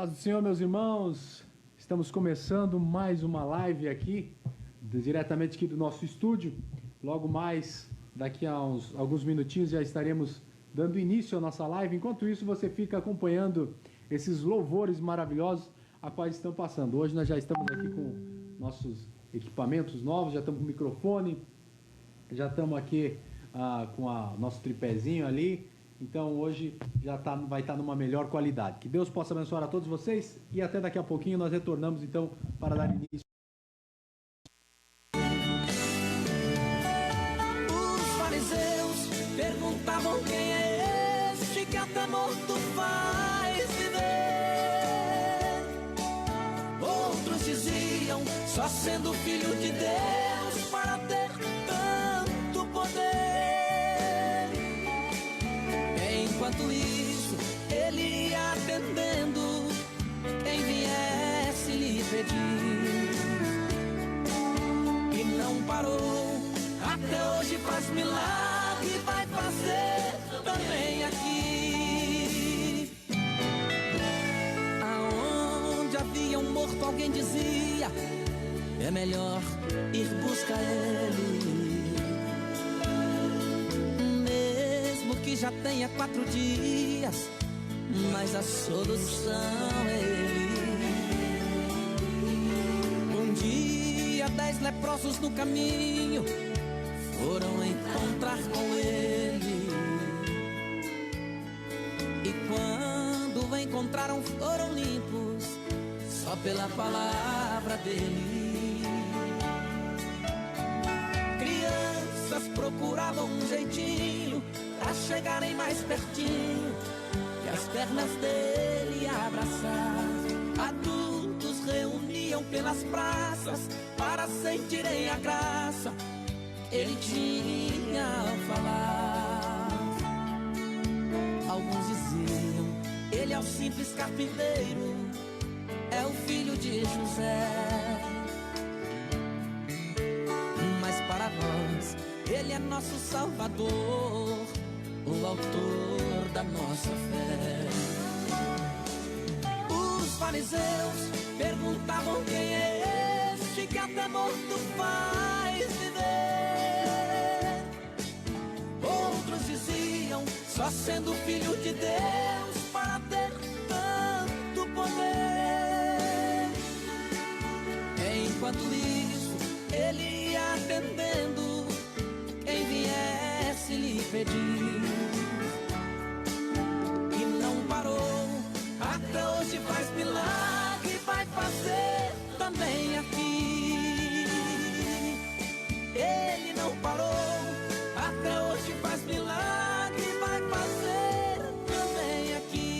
Paz do Senhor, meus irmãos. Estamos começando mais uma live aqui, diretamente aqui do nosso estúdio. Logo mais, daqui a alguns minutinhos, já estaremos dando início à nossa live. Enquanto isso, você fica acompanhando esses louvores maravilhosos a quais estão passando. Hoje nós já estamos aqui com nossos equipamentos novos, já estamos com o microfone, já estamos aqui com o nosso tripézinho ali. Então hoje vai estar numa melhor qualidade. Que Deus possa abençoar a todos vocês e até daqui a pouquinho nós retornamos então para dar início. Os fariseus perguntavam: quem é este que até morto faz viver? Outros diziam: só sendo filho de Deus para ter tanto poder. Enquanto isso, ele ia atendendo quem viesse lhe pedir. E não parou, até hoje faz milagre e vai fazer também aqui. Aonde havia um morto, alguém dizia: é melhor ir buscar ele. Que já tenha 4 dias, mas a solução é ele. Um dia 10 leprosos no caminho foram encontrar com ele. E quando encontraram foram limpos só pela palavra dele. Crianças procuravam um jeitinho pra chegarem mais pertinho e as pernas dele abraçar. Adultos reuniam pelas praças para sentirem a graça ele tinha ao falar. Alguns diziam: ele é o simples carpinteiro, é o filho de José. Mas para nós ele é nosso Salvador, o autor da nossa fé. Os fariseus perguntavam: quem é este que até morto faz viver? Outros diziam: só sendo filho de Deus para ter tanto poder. Enquanto isso, ele ia atendendo quem viesse lhe pedir. E não parou, até hoje faz milagre e vai fazer também aqui. Ele não parou, até hoje faz milagre e vai fazer também aqui.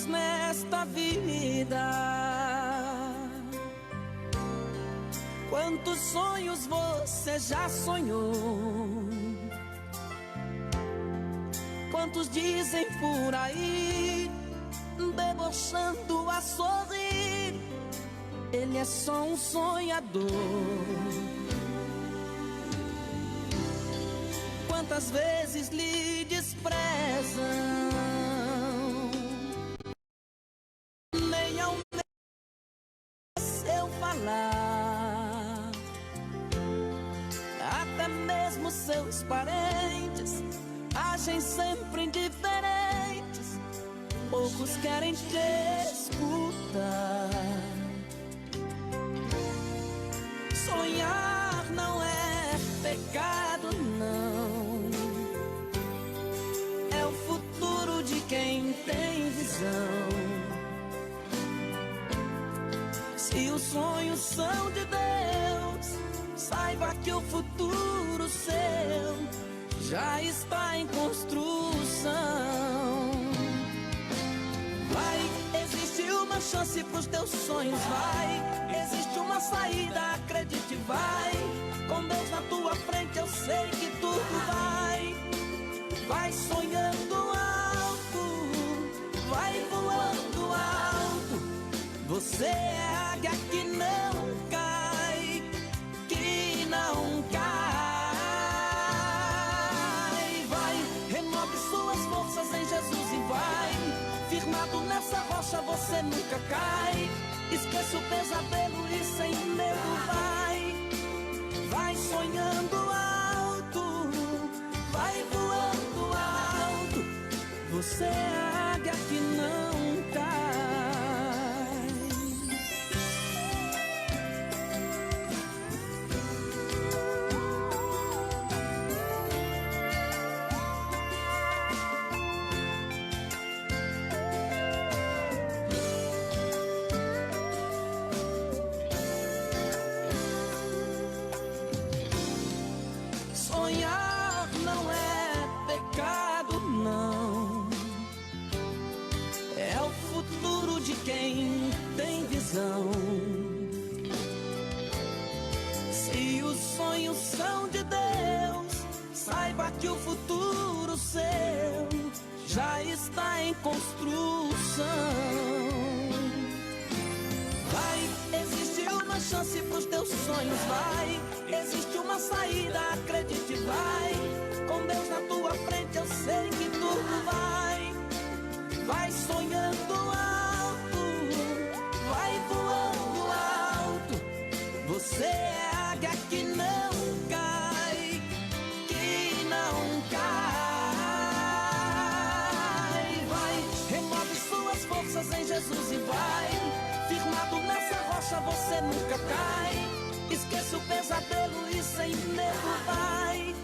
Nesta vida, quantos sonhos você já sonhou? Quantos dizem por aí, debochando a sorrir, ele é só um sonhador? Quantas vezes lhe desprezam? Até mesmo seus parentes agem sempre indiferentes. Poucos querem te escutar. Sonhar não é pecado, não. É o futuro de quem tem visão. Se os sonhos são de Deus, saiba que o futuro seu já está em construção. Vai, existe uma chance pros teus sonhos, vai. Existe uma saída, acredite, vai. Com Deus na tua frente eu sei que tudo vai. Vai sonhando alto, vai voando alto. Você é águia que não cai, que não cai. Vai, renove suas forças em Jesus e vai. Firmado nessa rocha você nunca cai. Esqueça o pesadelo e sem medo vai. Vai sonhando alto, vai voando alto. Você é a águia que não cai. Sonhar não é pecado, não. É o futuro de quem tem visão. Se os sonhos são de Deus, saiba que o futuro seu já está em construção. Vai, existe uma chance pros teus sonhos, vai. Existe uma saída, acredite, vai. Com Deus na tua frente eu sei que tudo vai. Vai sonhando alto, vai voando alto. Você é águia que não cai, que não cai. Vai, renove suas forças em Jesus e vai. Firmado nessa rocha você nunca cai. Esqueça o pesadelo e sem medo vai.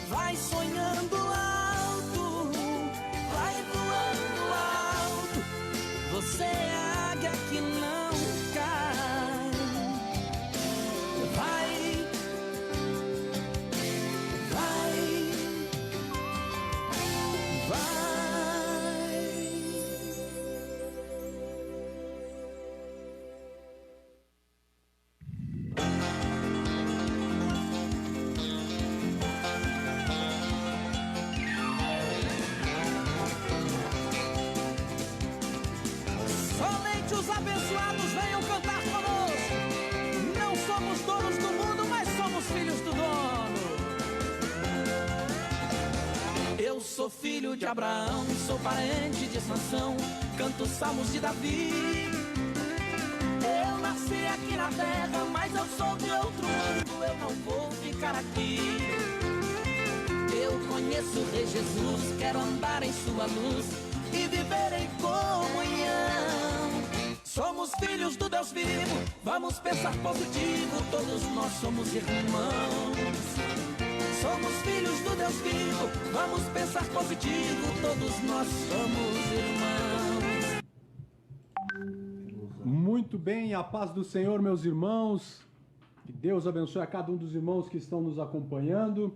Vai sonhando alto, vai voando alto. Você é a águia que não cai. Vai, vai, vai. Somente os abençoados venham cantar conosco. Não somos donos do mundo, mas somos filhos do dono. Eu sou filho de Abraão, sou parente de Sansão, canto salmos de Davi. Eu nasci aqui na terra, mas eu sou de outro mundo, eu não vou ficar aqui. Eu conheço o Rei Jesus, quero andar em sua luz e viver em comunhão. Somos filhos do Deus vivo, vamos pensar positivo, todos nós somos irmãos. Somos filhos do Deus vivo, vamos pensar positivo, todos nós somos irmãos. Muito bem, a paz do Senhor, meus irmãos. Que Deus abençoe a cada um dos irmãos que estão nos acompanhando.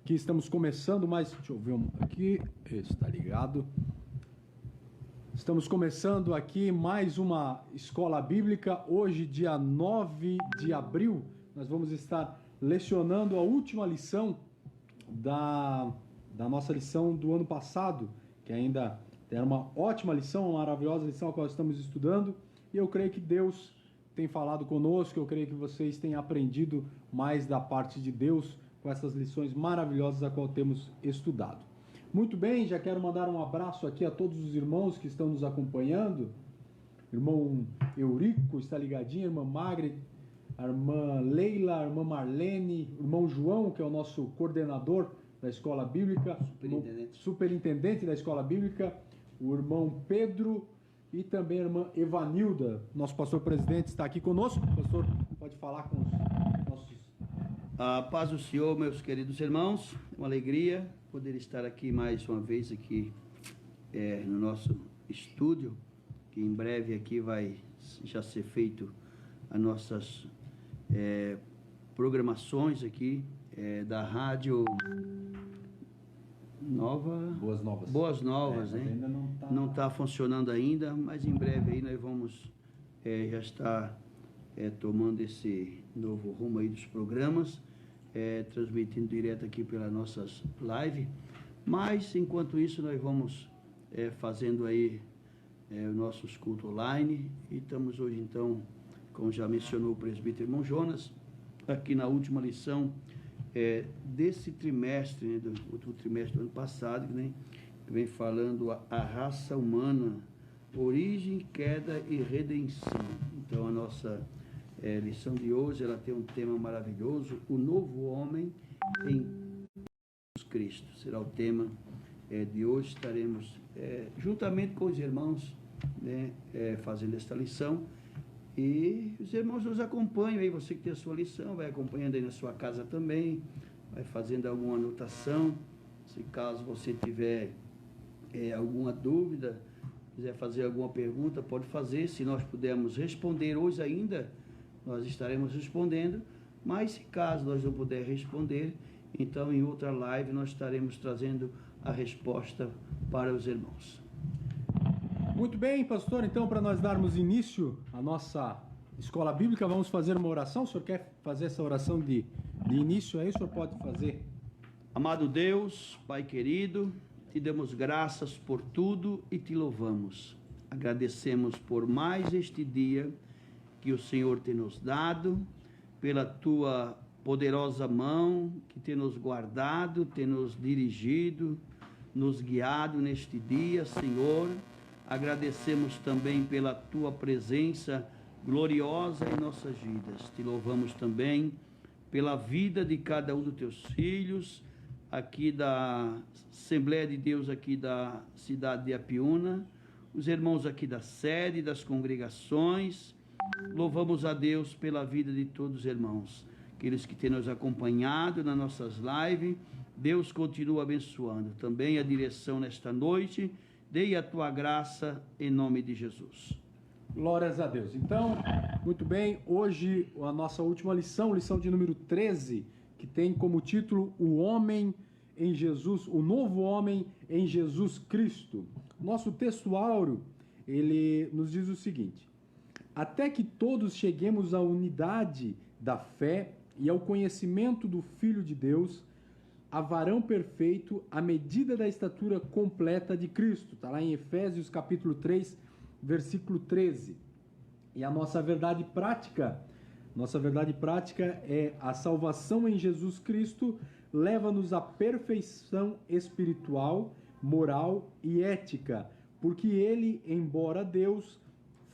Que estamos começando mais... Deixa eu ver um aqui. Está ligado. Estamos começando aqui mais uma escola bíblica. Hoje, dia 9 de abril, nós vamos estar lecionando a última lição da nossa lição do ano passado, que ainda era uma ótima lição, uma maravilhosa lição a qual estamos estudando. E eu creio que Deus tem falado conosco, eu creio que vocês têm aprendido mais da parte de Deus com essas lições maravilhosas a qual temos estudado. Muito bem, já quero mandar um abraço aqui a todos os irmãos que estão nos acompanhando. Irmão Eurico está ligadinho, irmã Magre, a irmã Leila, a irmã Marlene, o irmão João, que é o nosso coordenador da Escola Bíblica, superintendente da Escola Bíblica, o irmão Pedro e também a irmã Evanilda. Nosso pastor presidente está aqui conosco. Pastor, pode falar com os nossos... A paz do Senhor, meus queridos irmãos, é uma alegria poder estar aqui mais uma vez aqui no nosso estúdio, que em breve aqui vai já ser feito as nossas programações aqui da rádio Boas Novas. Boas Novas, mas né? ainda Não está funcionando ainda, mas em breve aí nós vamos já estar tomando esse novo rumo aí dos programas, transmitindo direto aqui pelas nossas lives. Mas, enquanto isso, nós vamos fazendo aí os nossos cultos online. E estamos hoje, então, como já mencionou o presbítero irmão Jonas, aqui na última lição desse trimestre, né, do último trimestre do ano passado, né, que vem falando a raça humana, origem, queda e redenção. Então, a nossa lição de hoje, ela tem um tema maravilhoso, o novo homem em Jesus Cristo. Será o tema de hoje. Estaremos juntamente com os irmãos, né, fazendo esta lição. E os irmãos nos acompanham aí, você que tem a sua lição, vai acompanhando aí na sua casa também, vai fazendo alguma anotação. Se caso você tiver alguma dúvida, quiser fazer alguma pergunta, pode fazer. Se nós pudermos responder hoje ainda, nós estaremos respondendo. Mas se caso nós não puder responder, então em outra live nós estaremos trazendo a resposta para os irmãos. Muito bem, pastor. Então, para nós darmos início à nossa escola bíblica, vamos fazer uma oração. O senhor quer fazer essa oração de início aí? O senhor pode fazer. Amado Deus, Pai querido, te damos graças por tudo e te louvamos. Agradecemos por mais este dia que o Senhor tem nos dado, pela tua poderosa mão que tem nos guardado, tem nos dirigido, nos guiado neste dia, Senhor. Agradecemos também pela tua presença gloriosa em nossas vidas. Te louvamos também pela vida de cada um dos teus filhos, aqui da Assembleia de Deus, aqui da cidade de Apiúna, os irmãos aqui da sede, das congregações. Louvamos a Deus pela vida de todos os irmãos, aqueles que têm nos acompanhado nas nossas lives. Deus continua abençoando também a direção nesta noite. Dei a tua graça em nome de Jesus. Glórias a Deus. Então, muito bem, hoje a nossa última lição, lição de número 13, que tem como título O Homem em Jesus, o Novo Homem em Jesus Cristo. Nosso texto áureo, ele nos diz o seguinte: até que todos cheguemos à unidade da fé e ao conhecimento do Filho de Deus, a varão perfeito, à medida da estatura completa de Cristo. Está lá em Efésios capítulo 3, versículo 13. E a nossa verdade prática é a salvação em Jesus Cristo, leva-nos à perfeição espiritual, moral e ética, porque ele, embora Deus,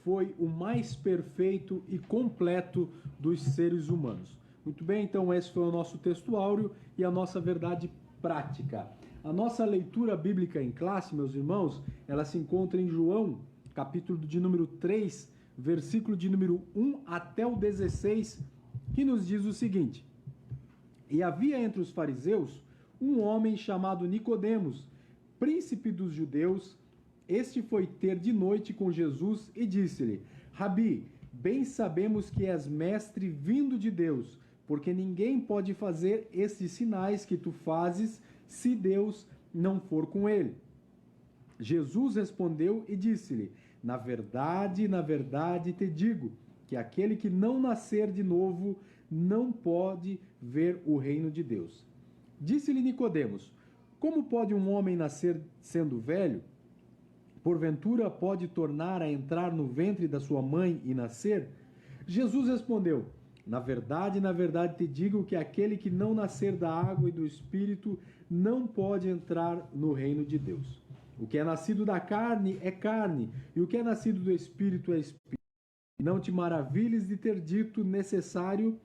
foi o mais perfeito e completo dos seres humanos. Muito bem, então esse foi o nosso texto áureo e a nossa verdade prática. A nossa leitura bíblica em classe, meus irmãos, ela se encontra em João, capítulo de número 3, versículo de número 1 até o 16, que nos diz o seguinte: E havia entre os fariseus um homem chamado Nicodemos, príncipe dos judeus. Este foi ter de noite com Jesus e disse-lhe: Rabi, bem sabemos que és mestre vindo de Deus, porque ninguém pode fazer esses sinais que tu fazes se Deus não for com ele. Jesus respondeu e disse-lhe: na verdade te digo, que aquele que não nascer de novo não pode ver o reino de Deus. Disse-lhe Nicodemos: como pode um homem nascer sendo velho? Porventura pode tornar a entrar no ventre da sua mãe e nascer? Jesus respondeu: na verdade te digo que aquele que não nascer da água e do Espírito não pode entrar no reino de Deus. O que é nascido da carne é carne, e o que é nascido do Espírito é Espírito. Não te maravilhes de ter dito: necessário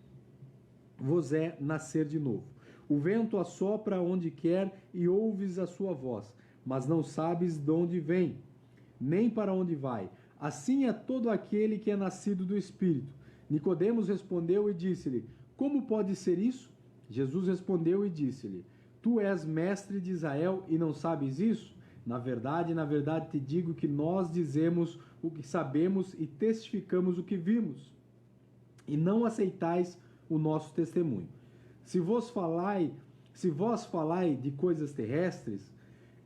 vos é nascer de novo. O vento assopra onde quer e ouves a sua voz, mas não sabes de onde vem, nem para onde vai. Assim é todo aquele que é nascido do Espírito. Nicodemos respondeu e disse-lhe: como pode ser isso? Jesus respondeu e disse-lhe: tu és mestre de Israel e não sabes isso? Na verdade te digo que nós dizemos o que sabemos e testificamos o que vimos, e não aceitais o nosso testemunho. Se vós falai de coisas terrestres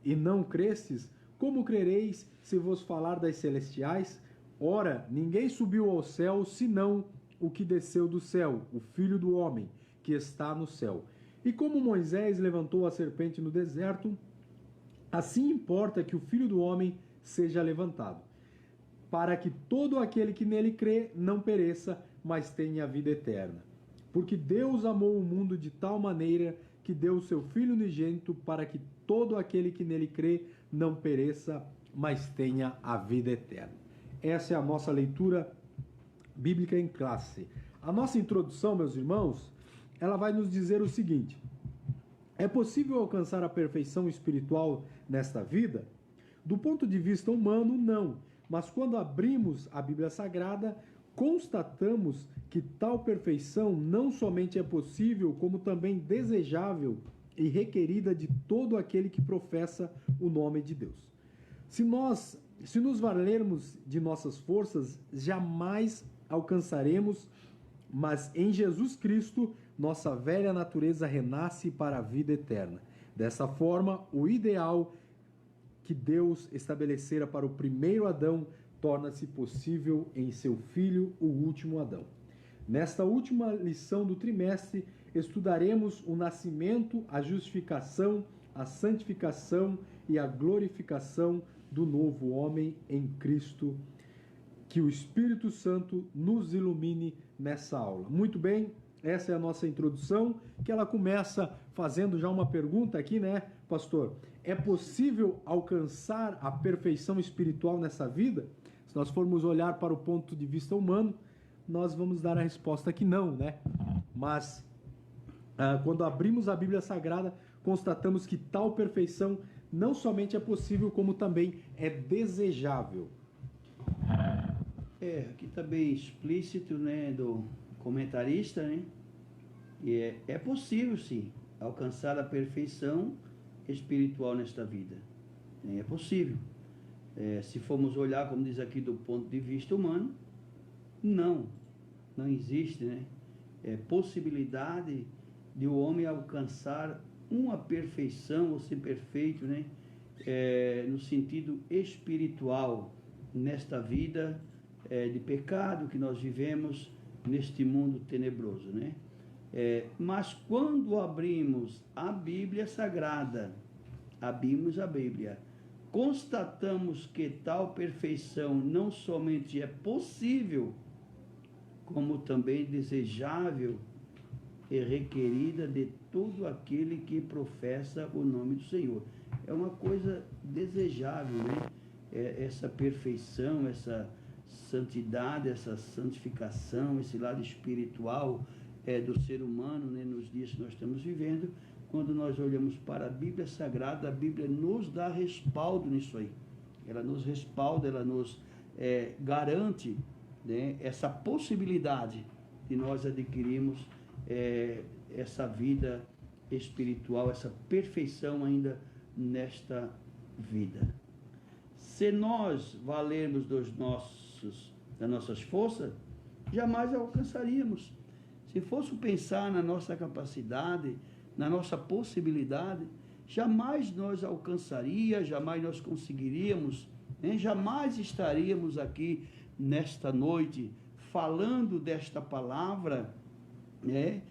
e não crestes, como crereis se vos falar das celestiais? Ora, ninguém subiu ao céu, senão o que desceu do céu, o Filho do Homem, que está no céu. E como Moisés levantou a serpente no deserto, assim importa que o Filho do Homem seja levantado, para que todo aquele que nele crê não pereça, mas tenha a vida eterna. Porque Deus amou o mundo de tal maneira que deu o seu Filho unigênito para que todo aquele que nele crê não pereça, mas tenha a vida eterna. Essa é a nossa leitura bíblica em classe. A nossa introdução, meus irmãos, ela vai nos dizer o seguinte: é possível alcançar a perfeição espiritual nesta vida? Do ponto de vista humano, não. Mas quando abrimos a Bíblia Sagrada, constatamos que tal perfeição não somente é possível, como também desejável e requerida de todo aquele que professa o nome de Deus. Se nos valermos de nossas forças, jamais alcançaremos, mas em Jesus Cristo, nossa velha natureza renasce para a vida eterna. Dessa forma, o ideal que Deus estabelecera para o primeiro Adão torna-se possível em seu filho, o último Adão. Nesta última lição do trimestre, estudaremos o nascimento, a justificação, a santificação e a glorificação do novo homem em Cristo. Que o Espírito Santo nos ilumine nessa aula. Muito bem, essa é a nossa introdução, que ela começa fazendo já uma pergunta aqui, né, pastor? É possível alcançar a perfeição espiritual nessa vida? Se nós formos olhar para o ponto de vista humano, nós vamos dar a resposta que não, né? Mas quando abrimos a Bíblia Sagrada, constatamos que tal perfeição não somente é possível, como também é desejável. Aqui está bem explícito, né, do comentarista, né? E é possível, sim, alcançar a perfeição espiritual nesta vida. É possível. Se formos olhar, como diz aqui, do ponto de vista humano, não existe, né, possibilidade de o homem alcançar uma perfeição ou ser perfeito, né, no sentido espiritual, nesta vida de pecado que nós vivemos neste mundo tenebroso, né? Mas quando abrimos a Bíblia Sagrada, abrimos a Bíblia, constatamos que tal perfeição não somente é possível, como também desejável e requerida de todo aquele que professa o nome do Senhor. É uma coisa desejável, né? Essa perfeição, essa santidade, essa santificação, esse lado espiritual do ser humano, né, nos dias que nós estamos vivendo. Quando nós olhamos para a Bíblia Sagrada, a Bíblia nos dá respaldo nisso aí. Ela nos respalda, ela nos garante, né, essa possibilidade de nós adquirirmos essa vida espiritual, essa perfeição ainda nesta vida. Se nós valermos das nossas forças, jamais alcançaríamos. Se fosse pensar na nossa capacidade, na nossa possibilidade, jamais nós alcançaríamos, jamais nós conseguiríamos, né? Jamais estaríamos aqui nesta noite falando desta palavra, né?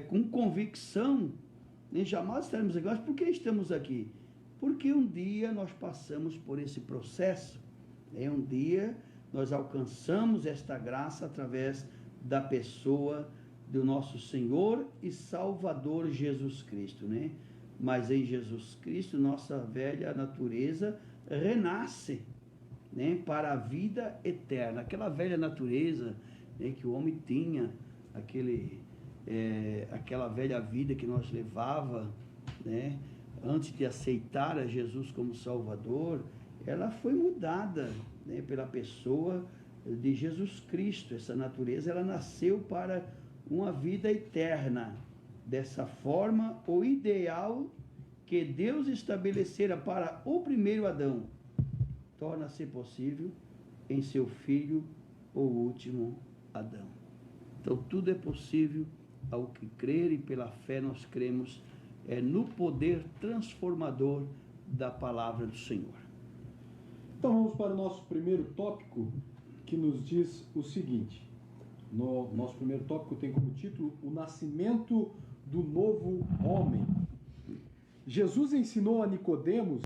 Com convicção, né? Jamais estaremos aqui. Mas por que estamos aqui? Porque um dia nós passamos por esse processo, né? Um dia nós alcançamos esta graça através da pessoa do nosso Senhor e Salvador Jesus Cristo, né? Mas em Jesus Cristo nossa velha natureza renasce, né, para a vida eterna. Aquela velha natureza, né, que o homem tinha, aquela velha vida que nós levava, né, antes de aceitar a Jesus como Salvador, ela foi mudada, né, pela pessoa de Jesus Cristo. Essa natureza, ela nasceu para uma vida eterna. Dessa forma, o ideal que Deus estabelecera para o primeiro Adão torna-se possível em seu filho, o último Adão. Então, tudo é possível ao que crer, e pela fé nós cremos no poder transformador da palavra do Senhor. Então vamos para o nosso primeiro tópico, que nos diz o seguinte. No nosso primeiro tópico tem como título o nascimento do novo homem. Jesus ensinou a Nicodemos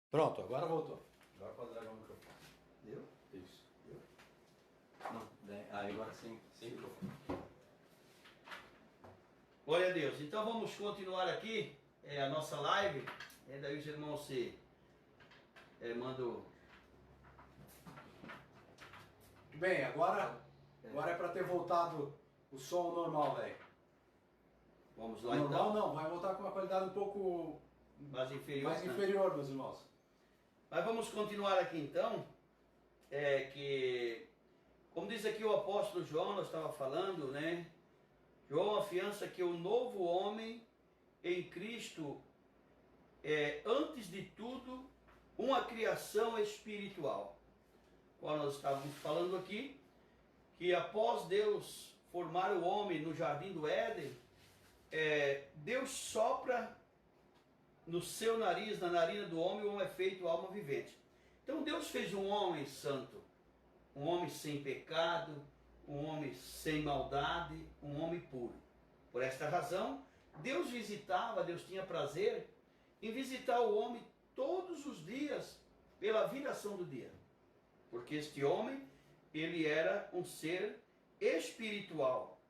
Pronto, agora voltou. Agora pode levar o microfone. Deu? Isso. Deu? Não, agora sem microfone. Glória a Deus. Então vamos continuar aqui a nossa live. Daí os irmãos se mandam. Bem, agora é para ter voltado o som normal, velho. Vamos lá Normal então. não, vai voltar com uma qualidade um pouco Mais inferior. mais né? inferior, meus irmãos. Mas vamos continuar aqui então. Que, como diz aqui o apóstolo João, nós estávamos falando, né? João afiança que o novo homem em Cristo é, antes de tudo, uma criação espiritual. Quando nós estávamos falando aqui, que após Deus formar o homem no jardim do Éden, Deus sopra no seu nariz, na narina do homem, o homem é feito alma vivente. Então Deus fez um homem santo, um homem sem pecado, um homem sem maldade, um homem puro. Por esta razão, Deus tinha prazer em visitar o homem todos os dias, pela viração do dia. Porque este homem, ele era um ser espiritual.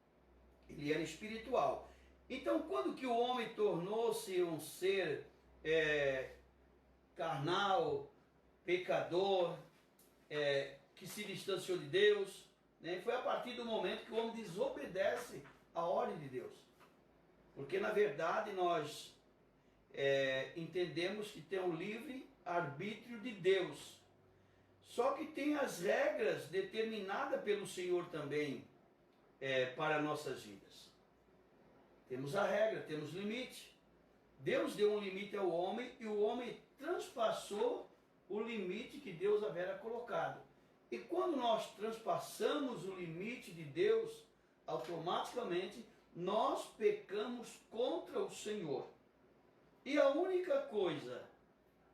Ele era espiritual. Então, quando que o homem tornou-se um ser carnal, pecador, que se distanciou de Deus, né? Foi a partir do momento que o homem desobedece a ordem de Deus. Porque, na verdade, nós entendemos que tem o livre arbítrio de Deus. Só que tem as regras determinadas pelo Senhor também para nossas vidas. Temos a regra, temos limite. Deus deu um limite ao homem e o homem transpassou o limite que Deus havia colocado. E quando nós transpassamos o limite de Deus, automaticamente nós pecamos contra o Senhor. E a única coisa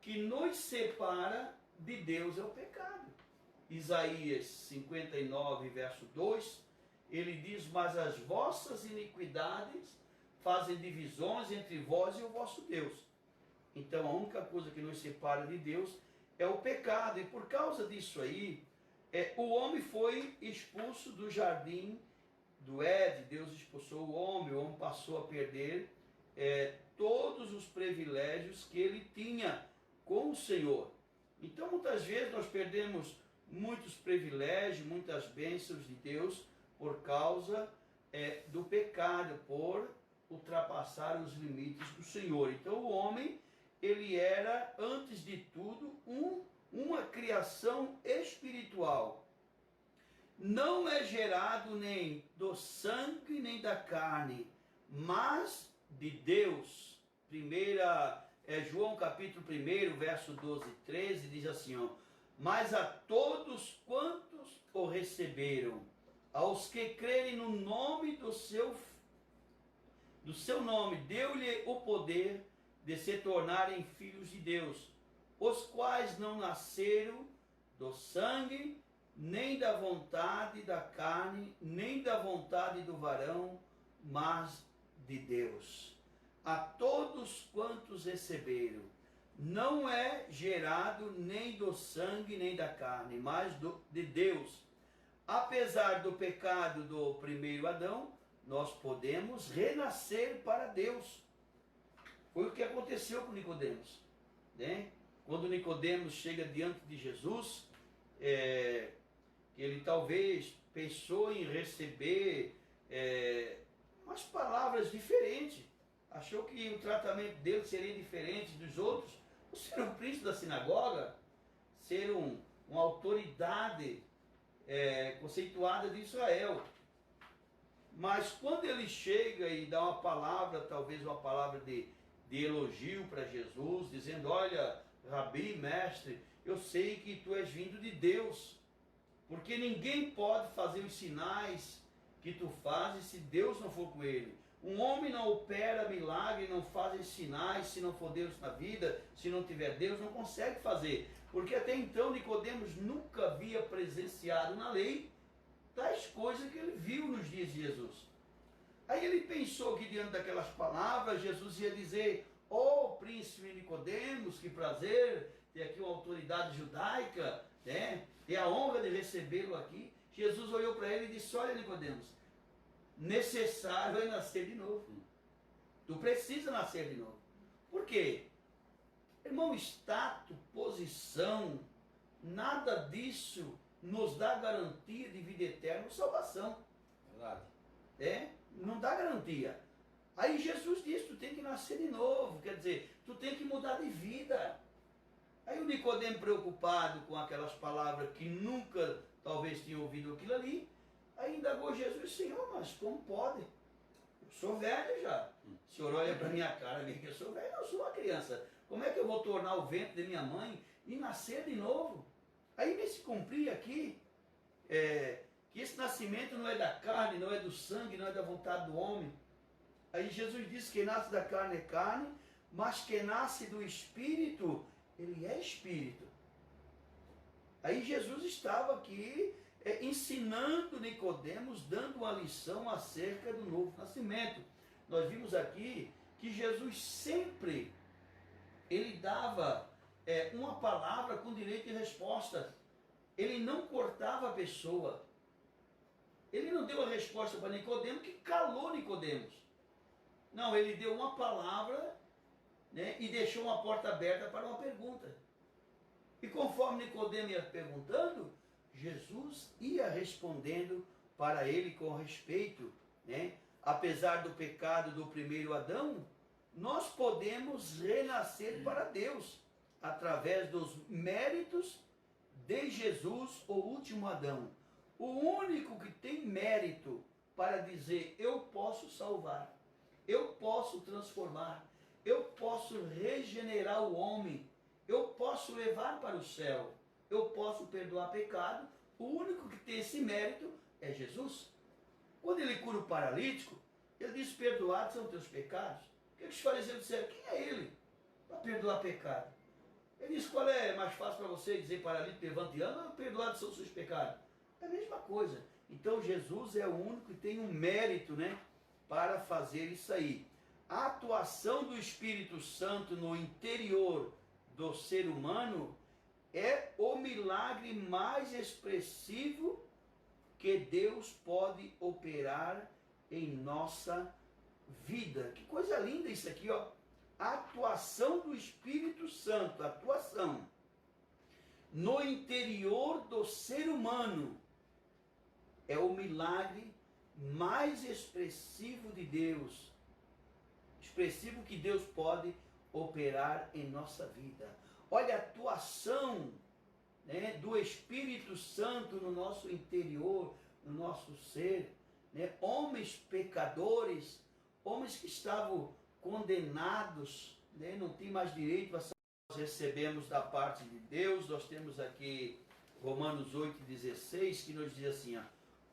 que nos separa de Deus é o pecado. Isaías 59, verso 2, ele diz: mas as vossas iniquidades fazem divisões entre vós e o vosso Deus. Então a única coisa que nos separa de Deus é o pecado. E por causa disso aí, o homem foi expulso do jardim do Éden. Deus expulsou o homem passou a perder todos os privilégios que ele tinha com o Senhor. Então muitas vezes nós perdemos muitos privilégios, muitas bênçãos de Deus por causa do pecado, por ultrapassar os limites do Senhor. Então o homem, ele era antes de tudo uma criação espiritual. Não é gerado nem do sangue nem da carne, mas de Deus. João capítulo 1, verso 12 e 13, diz assim, ó: mas a todos quantos o receberam, aos que crerem no nome do seu nome, deu-lhe o poder de se tornarem filhos de Deus, os quais não nasceram do sangue, nem da vontade da carne, nem da vontade do varão, mas de Deus. A todos quantos receberam, não é gerado nem do sangue nem da carne, mas de Deus. Apesar do pecado do primeiro Adão, nós podemos renascer para Deus. Foi o que aconteceu com Nicodemos, né? Quando Nicodemos chega diante de Jesus, ele talvez pensou em receber umas palavras diferentes, achou que o tratamento dele seria diferente dos outros, por ser um príncipe da sinagoga, ser uma autoridade conceituada de Israel. Mas quando ele chega e dá uma palavra, talvez uma palavra de elogio para Jesus, dizendo: olha, Rabi, mestre, eu sei que tu és vindo de Deus, porque ninguém pode fazer os sinais que tu fazes se Deus não for com ele. Um homem não opera milagre, não faz sinais se não for Deus na vida, se não tiver Deus, não consegue fazer. Porque até então Nicodemos nunca havia presenciado na lei tais coisas que ele viu nos dias de Jesus. Aí ele pensou que diante daquelas palavras, Jesus ia dizer: ó príncipe Nicodemos, que prazer ter aqui uma autoridade judaica, né? Ter a honra de recebê-lo aqui. Jesus olhou para ele e disse: olha, Nicodemos, necessário é nascer de novo. Tu precisa nascer de novo. Por quê? Irmão, status, posição, nada disso nos dá garantia de vida eterna ou salvação. Verdade. Não dá garantia. Aí Jesus disse: tu tem que nascer de novo, quer dizer, tu tem que mudar de vida. Aí o Nicodemo, preocupado com aquelas palavras que nunca talvez tinha ouvido aquilo ali, aí indagou Jesus: Senhor, mas como pode? Eu sou velho já. O Senhor olha para minha cara e diz que eu sou velho, eu sou uma criança. Como é que eu vou tornar o ventre de minha mãe e nascer de novo? Aí vem se cumprir aqui que esse nascimento não é da carne, não é do sangue, não é da vontade do homem. Aí Jesus disse que quem nasce da carne é carne, mas quem nasce do Espírito, ele é Espírito. Aí Jesus estava aqui ensinando Nicodemos, dando uma lição acerca do novo nascimento. Nós vimos aqui que Jesus sempre, ele dava uma palavra com direito de resposta. Ele não cortava a pessoa. Ele não deu a resposta para Nicodemos que calou Nicodemos. Não, ele deu uma palavra, né, e deixou uma porta aberta para uma pergunta. E conforme Nicodemos ia perguntando, Jesus ia respondendo para ele com respeito, né? Apesar do pecado do primeiro Adão, nós podemos renascer para Deus através dos méritos de Jesus, o último Adão. O único que tem mérito para dizer: eu posso salvar, eu posso transformar, eu posso regenerar o homem, eu posso levar para o céu, eu posso perdoar pecado. O único que tem esse mérito é Jesus. Quando ele cura o paralítico, ele diz: perdoados são teus pecados. O que os fariseus disseram? Quem é ele para perdoar pecado? Ele diz: qual é mais fácil para você dizer paralítico, levante e anda, ou perdoados são os seus pecados? É a mesma coisa. Então Jesus é o único que tem um mérito, né, para fazer isso aí. A atuação do Espírito Santo no interior do ser humano é o milagre mais expressivo que Deus pode operar em nossa vida. Que coisa linda isso aqui, ó. A atuação do Espírito Santo, atuação no interior do ser humano é o milagre mais expressivo de Deus, expressivo que Deus pode operar em nossa vida. Olha a atuação, né, do Espírito Santo no nosso interior, no nosso ser, né? Homens pecadores, homens que estavam condenados, né, não tinham mais direito a salvação. Nós recebemos da parte de Deus. Nós temos aqui Romanos 8,16, que nos diz assim, ó: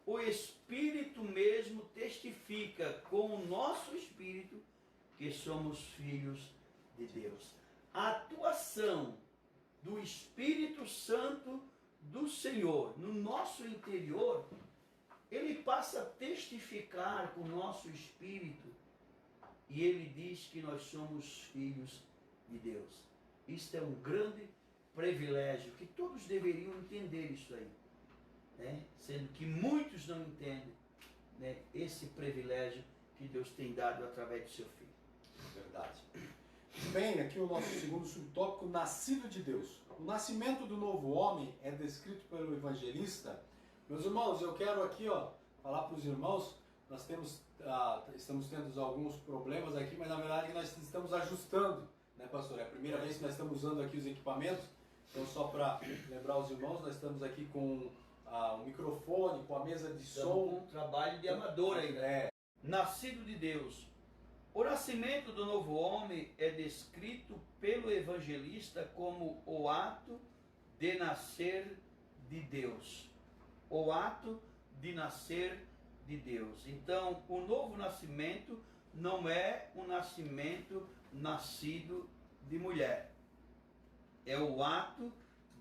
o Espírito mesmo testifica com o nosso Espírito que somos filhos de Deus. A atuação do Espírito Santo do Senhor no nosso interior, ele passa a testificar com o nosso espírito e ele diz que nós somos filhos de Deus. Isso é um grande privilégio que todos deveriam entender isso aí, né? Sendo que muitos não entendem, né, esse privilégio que Deus tem dado através do seu Filho. Verdade. Bem, aqui o nosso segundo subtópico, nascido de Deus. O nascimento do novo homem é descrito pelo evangelista. Meus irmãos, eu quero aqui, ó, falar para os irmãos, nós estamos tendo alguns problemas aqui, mas na verdade nós estamos ajustando, né, pastor? É a primeira vez que nós estamos usando aqui os equipamentos, então só para lembrar os irmãos, nós estamos aqui com um microfone, com a mesa de som. Um trabalho de amador ainda. Nascido de Deus. O nascimento do novo homem é descrito pelo evangelista como o ato de nascer de Deus. O ato de nascer de Deus. Então, o novo nascimento não é um nascimento nascido de mulher. É o ato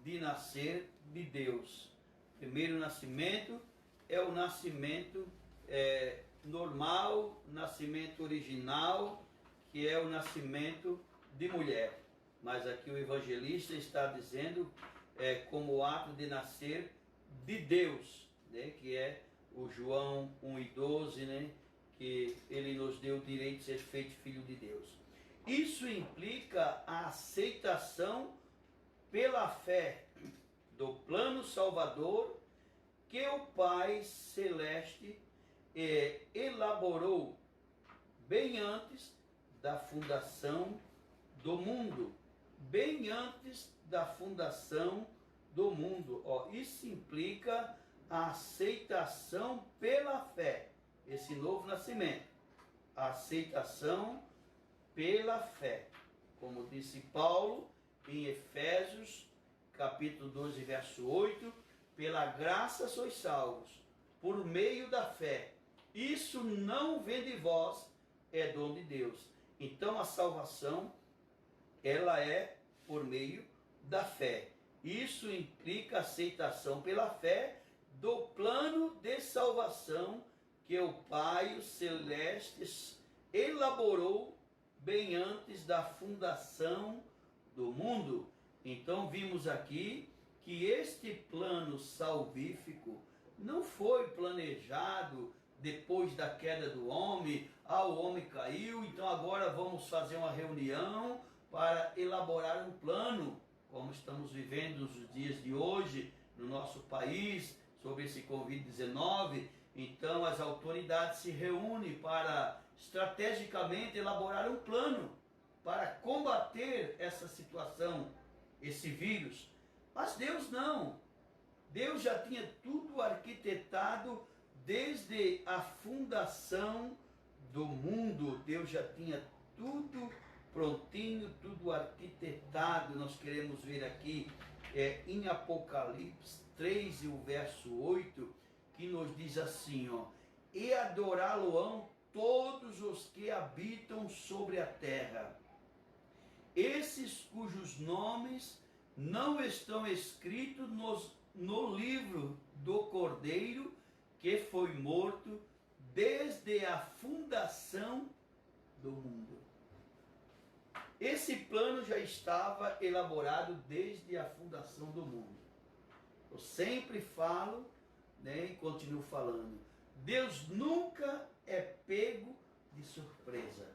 de nascer de Deus. O primeiro nascimento é o nascimento normal, nascimento original, que é o nascimento de mulher. mas aqui o evangelista está dizendo como o ato de nascer de Deus, né? Que é o João 1:12, né? Que ele nos deu o direito de ser feito filho de Deus. Isso implica a aceitação pela fé do plano salvador que o Pai Celeste elaborou bem antes da fundação do mundo. Bem antes da fundação do mundo. Isso implica a aceitação pela fé. Esse novo nascimento. A aceitação pela fé. Como disse Paulo em Efésios, capítulo 12, verso 8, pela graça sois salvos, por meio da fé. Isso não vem de vós, é dom de Deus. Então a salvação, ela é por meio da fé. Isso implica aceitação pela fé do plano de salvação que o Pai Celeste elaborou bem antes da fundação do mundo. Então vimos aqui que este plano salvífico não foi planejado depois da queda do homem. O homem caiu, então agora vamos fazer uma reunião para elaborar um plano, como estamos vivendo nos dias de hoje no nosso país, sobre esse Covid-19. Então as autoridades se reúnem para estrategicamente elaborar um plano para combater essa situação, esse vírus. Mas Deus não. Deus já tinha tudo arquitetado desde a fundação do mundo. Deus já tinha tudo prontinho, tudo arquitetado. Nós queremos ver aqui em Apocalipse 3 e o verso 8, que nos diz assim, e adorá-lo-ão todos os que habitam sobre a terra, esses cujos nomes não estão escritos no livro do Cordeiro, que foi morto desde a fundação do mundo. Esse plano já estava elaborado desde a fundação do mundo. Eu sempre falo, né, e continuo falando, Deus nunca é pego de surpresa.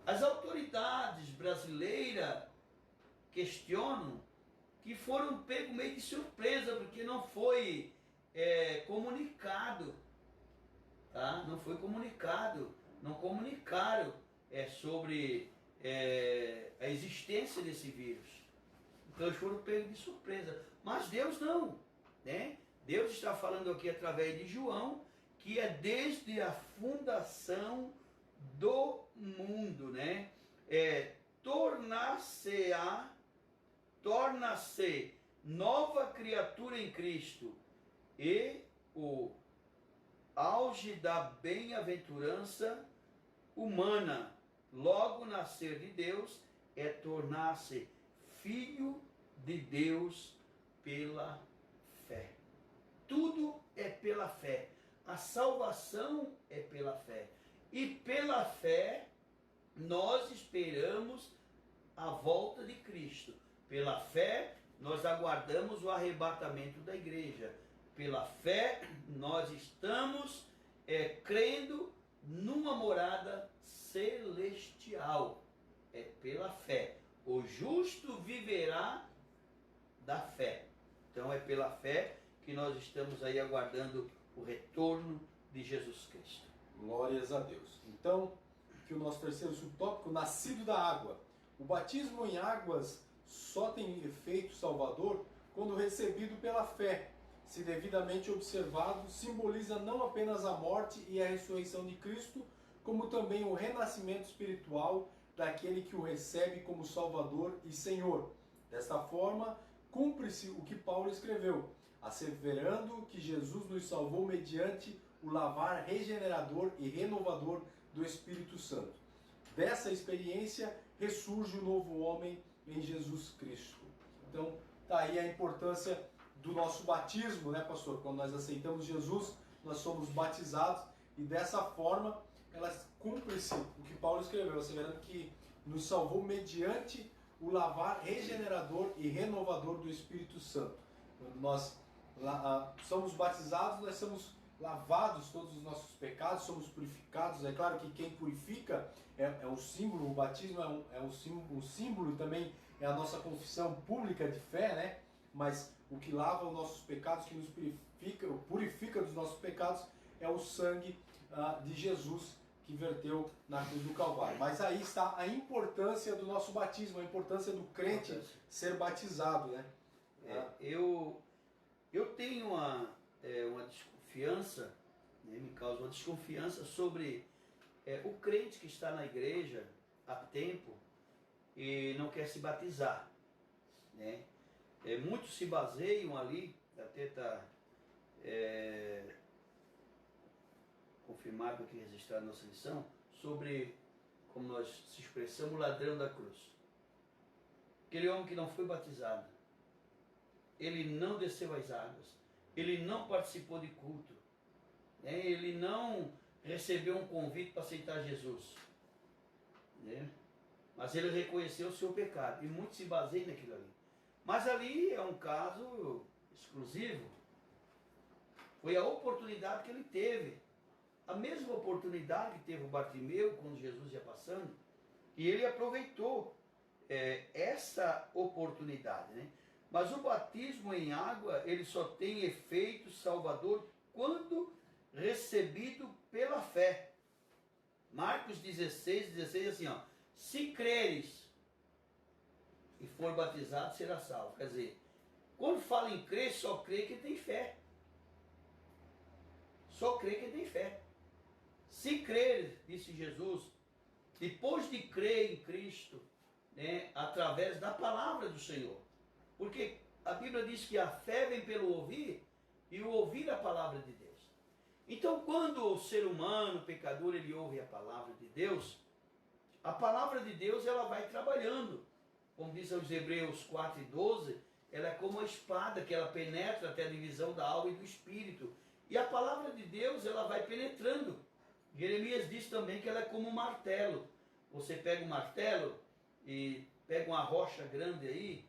As autoridades brasileiras questionam que foram pegos meio de surpresa, porque não foi comunicado, tá? Não foi comunicado, não comunicaram sobre a existência desse vírus. Então eles foram pegos de surpresa. Mas Deus não, né? Deus está falando aqui através de João, que é desde a fundação do mundo, né? Torna-se nova criatura em Cristo, e o auge da bem-aventurança humana, logo nascer de Deus, é tornar-se filho de Deus pela fé. Tudo é pela fé. A salvação é pela fé. E pela fé nós esperamos a volta de Cristo. Pela fé nós aguardamos o arrebatamento da igreja. Pela fé nós estamos crendo numa morada celestial. É pela fé. O justo viverá da fé. Então é pela fé que nós estamos aí aguardando o retorno de Jesus Cristo. Glórias a Deus. Então, aqui o nosso terceiro subtópico, nascido da água. O batismo em águas só tem efeito salvador quando recebido pela fé. Se devidamente observado, simboliza não apenas a morte e a ressurreição de Cristo, como também o renascimento espiritual daquele que o recebe como Salvador e Senhor. Desta forma, cumpre-se o que Paulo escreveu, asseverando que Jesus nos salvou mediante o lavar regenerador e renovador do Espírito Santo. Dessa experiência ressurge o novo homem em Jesus Cristo. Então, está aí a importância do nosso batismo, né, pastor? Quando nós aceitamos Jesus, nós somos batizados e dessa forma ela cumpre-se o que Paulo escreveu, asseverando que nos salvou mediante o lavar regenerador e renovador do Espírito Santo. Quando nós somos batizados, nós somos lavados todos os nossos pecados, somos purificados. É claro que quem purifica é um símbolo, o batismo é um símbolo e também é a nossa confissão pública de fé, né? Mas o que lava os nossos pecados, que nos purifica dos nossos pecados, é o sangue de Jesus que verteu na cruz do Calvário. Mas aí está a importância do nosso batismo, a importância do crente ser batizado, né? Eu tenho uma desconfiança, né, me causa uma desconfiança sobre o crente que está na igreja há tempo e não quer se batizar, né? Muitos se baseiam ali, até está confirmado aqui, registrado na nossa lição, sobre, como nós se expressamos, o ladrão da cruz. Aquele homem que não foi batizado, ele não desceu às águas, ele não participou de culto, né? Ele não recebeu um convite para aceitar Jesus, né? Mas ele reconheceu o seu pecado, e muitos se baseiam naquilo ali. Mas ali é um caso exclusivo, foi a oportunidade que ele teve, a mesma oportunidade que teve o Bartimeu quando Jesus ia passando, e ele aproveitou essa oportunidade, né? Mas o batismo em água, ele só tem efeito salvador quando recebido pela fé. Marcos 16 assim, ó: se creres e for batizado, será salvo. Quer dizer, quando fala em crer, só crê quem tem fé. Só crê quem tem fé. Se crer, disse Jesus, depois de crer em Cristo, né, através da palavra do Senhor. Porque a Bíblia diz que a fé vem pelo ouvir, e o ouvir a palavra de Deus. Então, quando o ser humano, o pecador, ele ouve a palavra de Deus, a palavra de Deus ela vai trabalhando. Como diz aos Hebreus 4:12, ela é como a espada que ela penetra até a divisão da alma e do espírito. E a palavra de Deus ela vai penetrando. Jeremias diz também que ela é como um martelo. Você pega um martelo e pega uma rocha grande aí,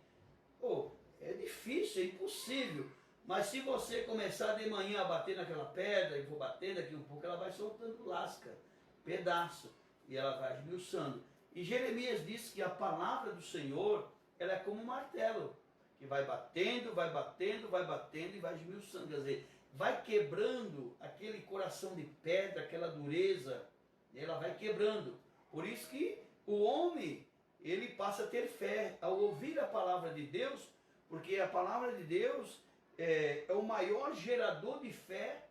é difícil, é impossível. Mas se você começar de manhã a bater naquela pedra, e for batendo daqui um pouco, ela vai soltando lasca, pedaço, e ela vai esmiuçando. E Jeremias disse que a palavra do Senhor, ela é como um martelo, que vai batendo, vai batendo, vai batendo e vai esmiuçando. Quer dizer, vai quebrando aquele coração de pedra, aquela dureza, ela vai quebrando. Por isso que o homem, ele passa a ter fé ao ouvir a palavra de Deus, porque a palavra de Deus é o maior gerador de fé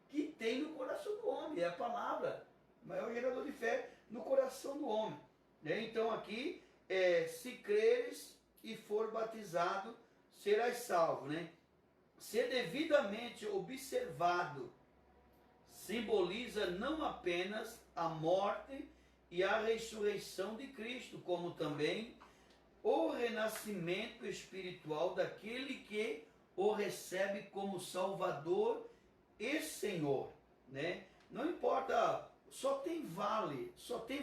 que tem no coração do homem. É a palavra, o maior gerador de fé no coração do homem. Então aqui, se creres e for batizado, serás salvo, né? Ser devidamente observado simboliza não apenas a morte e a ressurreição de Cristo, como também o renascimento espiritual daquele que o recebe como Salvador e Senhor, né? Não importa, só tem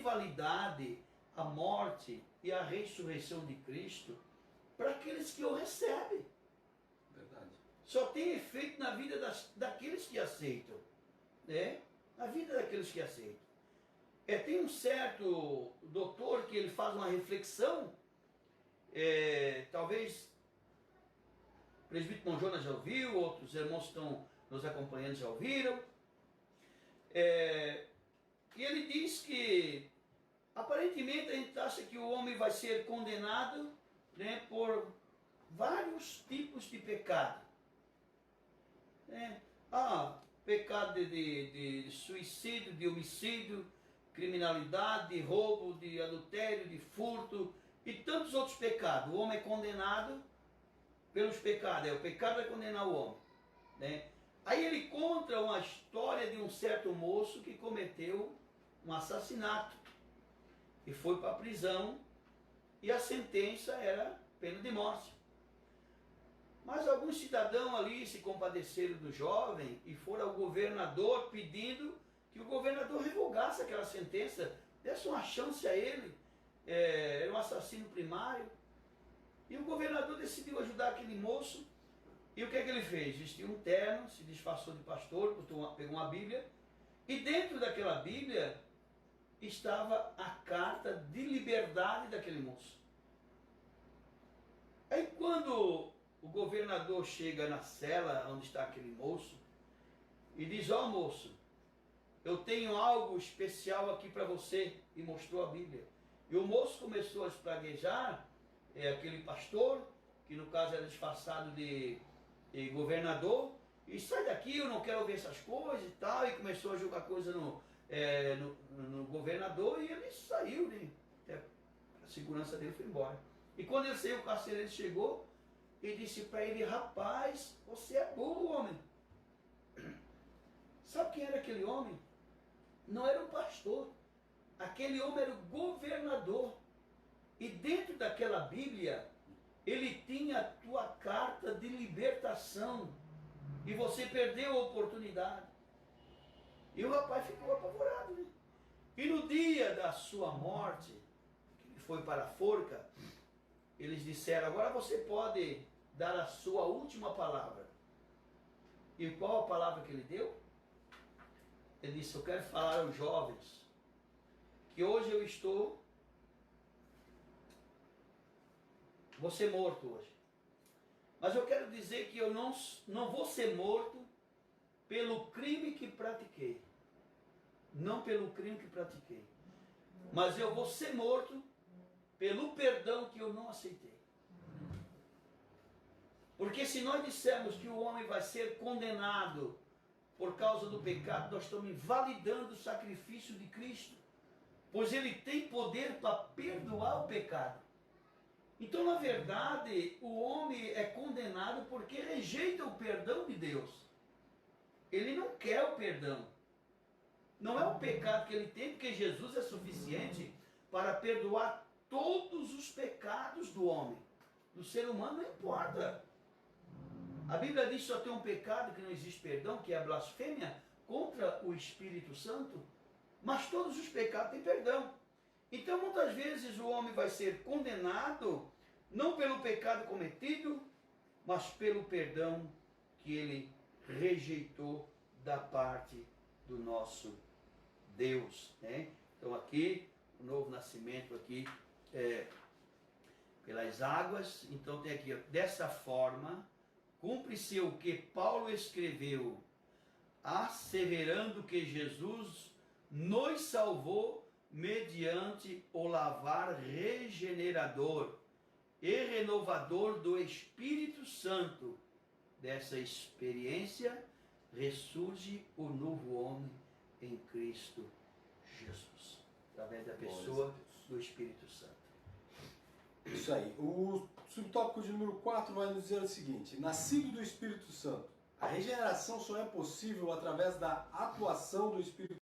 validade a morte e a ressurreição de Cristo para aqueles que o recebem. Verdade. Só tem efeito na vida daqueles que aceitam, né? Na vida daqueles que aceitam. Tem um certo doutor que ele faz uma reflexão, talvez o presbítero Jonas já ouviu, outros irmãos que estão nos acompanhando já ouviram, e ele diz que aparentemente a gente acha que o homem vai ser condenado, né, por vários tipos de pecado. Pecado de suicídio, de homicídio, criminalidade, de roubo, de adultério, de furto e tantos outros pecados. O homem é condenado pelos pecados, o pecado vai condenar o homem, né? Aí ele conta uma história de um certo moço que cometeu um assassinato e foi para a prisão, e a sentença era pena de morte. Mas alguns cidadãos ali se compadeceram do jovem e foram ao governador pedindo que o governador revogasse aquela sentença, desse uma chance a ele, era um assassino primário. E o governador decidiu ajudar aquele moço. E o que é que ele fez? Vestiu um terno, se disfarçou de pastor, pegou uma Bíblia. E dentro daquela Bíblia estava a carta de liberdade daquele moço. Aí quando o governador chega na cela onde está aquele moço e diz: ó moço, eu tenho algo especial aqui para você, e mostrou a Bíblia. E o moço começou a espraguejar aquele pastor, que no caso era disfarçado de governador, e sai daqui, eu não quero ver essas coisas e tal, e começou a jogar coisa no governador, e ele saiu, né? A segurança dele foi embora. E quando ele saiu, o carcereiro chegou e disse para ele: rapaz, você é burro, homem. Sabe quem era aquele homem? Não era o pastor. Aquele homem era o governador. E dentro daquela Bíblia, ele tinha a tua carta de libertação. E você perdeu a oportunidade. E o rapaz ficou apavorado, né? E no dia da sua morte, que ele foi para a forca, eles disseram: agora você pode dar a sua última palavra. E qual a palavra que ele deu? Ele disse: eu quero falar aos jovens que hoje eu vou ser morto hoje. Mas eu quero dizer que eu não vou ser morto pelo crime que pratiquei. Não pelo crime que pratiquei. Mas eu vou ser morto pelo perdão que eu não aceitei. Porque se nós dissermos que o homem vai ser condenado por causa do pecado, nós estamos invalidando o sacrifício de Cristo. Pois ele tem poder para perdoar o pecado. Então, na verdade, o homem é condenado porque rejeita o perdão de Deus. Ele não quer o perdão. Não é o pecado que ele tem, porque Jesus é suficiente para perdoar todos os pecados do homem. Do ser humano não importa. A Bíblia diz que só tem um pecado que não existe perdão, que é a blasfêmia contra o Espírito Santo. Mas todos os pecados têm perdão. Então, muitas vezes o homem vai ser condenado não pelo pecado cometido, mas pelo perdão que ele rejeitou da parte do nosso Deus, né? Então aqui, o novo nascimento aqui pelas águas. Então tem aqui: dessa forma, cumpre-se o que Paulo escreveu, asseverando que Jesus nos salvou mediante o lavar regenerador e renovador do Espírito Santo. Dessa experiência ressurge o novo homem em Cristo Jesus, através da pessoa do Espírito Santo. Isso aí. O subtópico de número 4 vai nos dizer o seguinte: nascido do Espírito Santo. A regeneração só é possível através da atuação do Espírito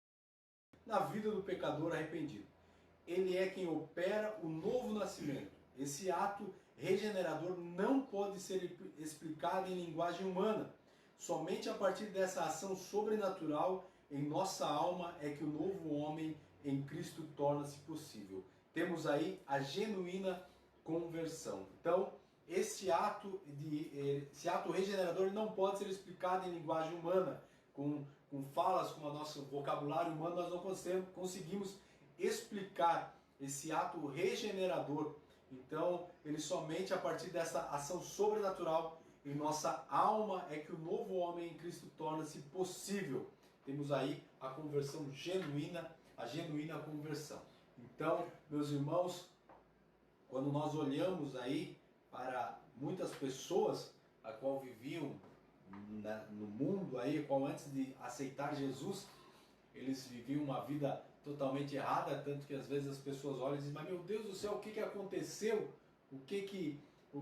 na vida do pecador arrependido. Ele é quem opera o novo nascimento. Esse ato regenerador não pode ser explicado em linguagem humana. Somente a partir dessa ação sobrenatural em nossa alma é que o novo homem em Cristo torna-se possível. Temos aí a genuína conversão. Então, esse ato regenerador não pode ser explicado em linguagem humana. Com falas, com o nosso vocabulário humano, nós não conseguimos explicar esse ato regenerador. Então, ele somente a partir dessa ação sobrenatural em nossa alma é que o novo homem em Cristo torna-se possível. Temos aí a conversão genuína, a genuína conversão. Então, meus irmãos, quando nós olhamos aí para muitas pessoas a qual viviam no mundo aí, qual antes de aceitar Jesus, eles viviam uma vida totalmente errada, tanto que às vezes as pessoas olham e dizem: mas meu Deus do céu, o que aconteceu? O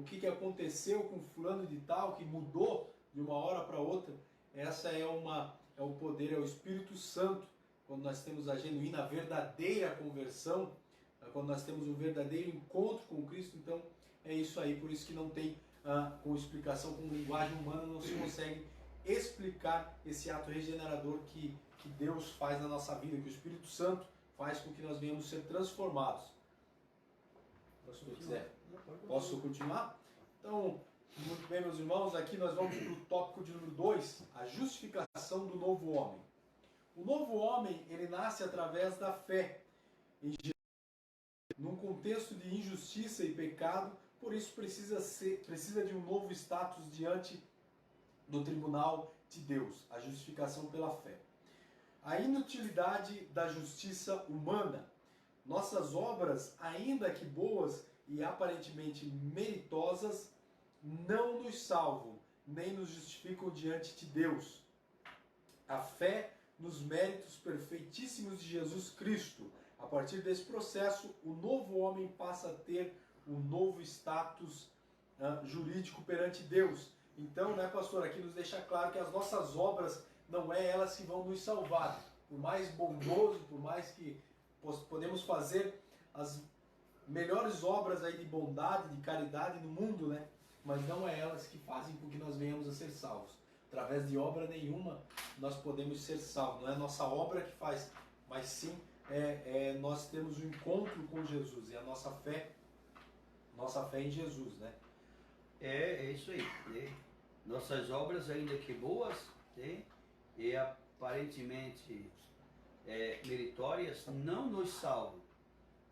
que aconteceu com fulano de tal, que mudou de uma hora para outra? Essa é o poder, é o Espírito Santo. Quando nós temos a genuína, a verdadeira conversão, quando nós temos um verdadeiro encontro com Cristo, então é isso aí. Por isso que não tem, com explicação, com linguagem humana, não se consegue explicar esse ato regenerador que Deus faz na nossa vida, que o Espírito Santo faz com que nós venhamos ser transformados. Se quiser. Posso continuar? Então, muito bem, meus irmãos, aqui nós vamos para o tópico de número 2, a justificação do novo homem. O novo homem, ele nasce através da fé em Jesus, num contexto de injustiça e pecado, por isso precisa de um novo status diante do tribunal de Deus, a justificação pela fé. A inutilidade da justiça humana. Nossas obras, ainda que boas e aparentemente meritosas, não nos salvam, nem nos justificam diante de Deus. A fé nos méritos perfeitíssimos de Jesus Cristo. A partir desse processo, o novo homem passa a ter um novo status jurídico perante Deus. Então, né, pastor, aqui nos deixa claro que as nossas obras não é elas que vão nos salvar. Por mais bondoso, por mais que podemos fazer as melhores obras aí de bondade, de caridade no mundo, né? Mas não é elas que fazem com que nós venhamos a ser salvos. Através de obra nenhuma nós podemos ser salvos. Não é nossa obra que faz, mas sim nós temos um encontro com Jesus e a nossa fé em Jesus, né? É isso aí, né? Nossas obras, ainda que boas, né, e aparentemente meritórias, não nos salvam,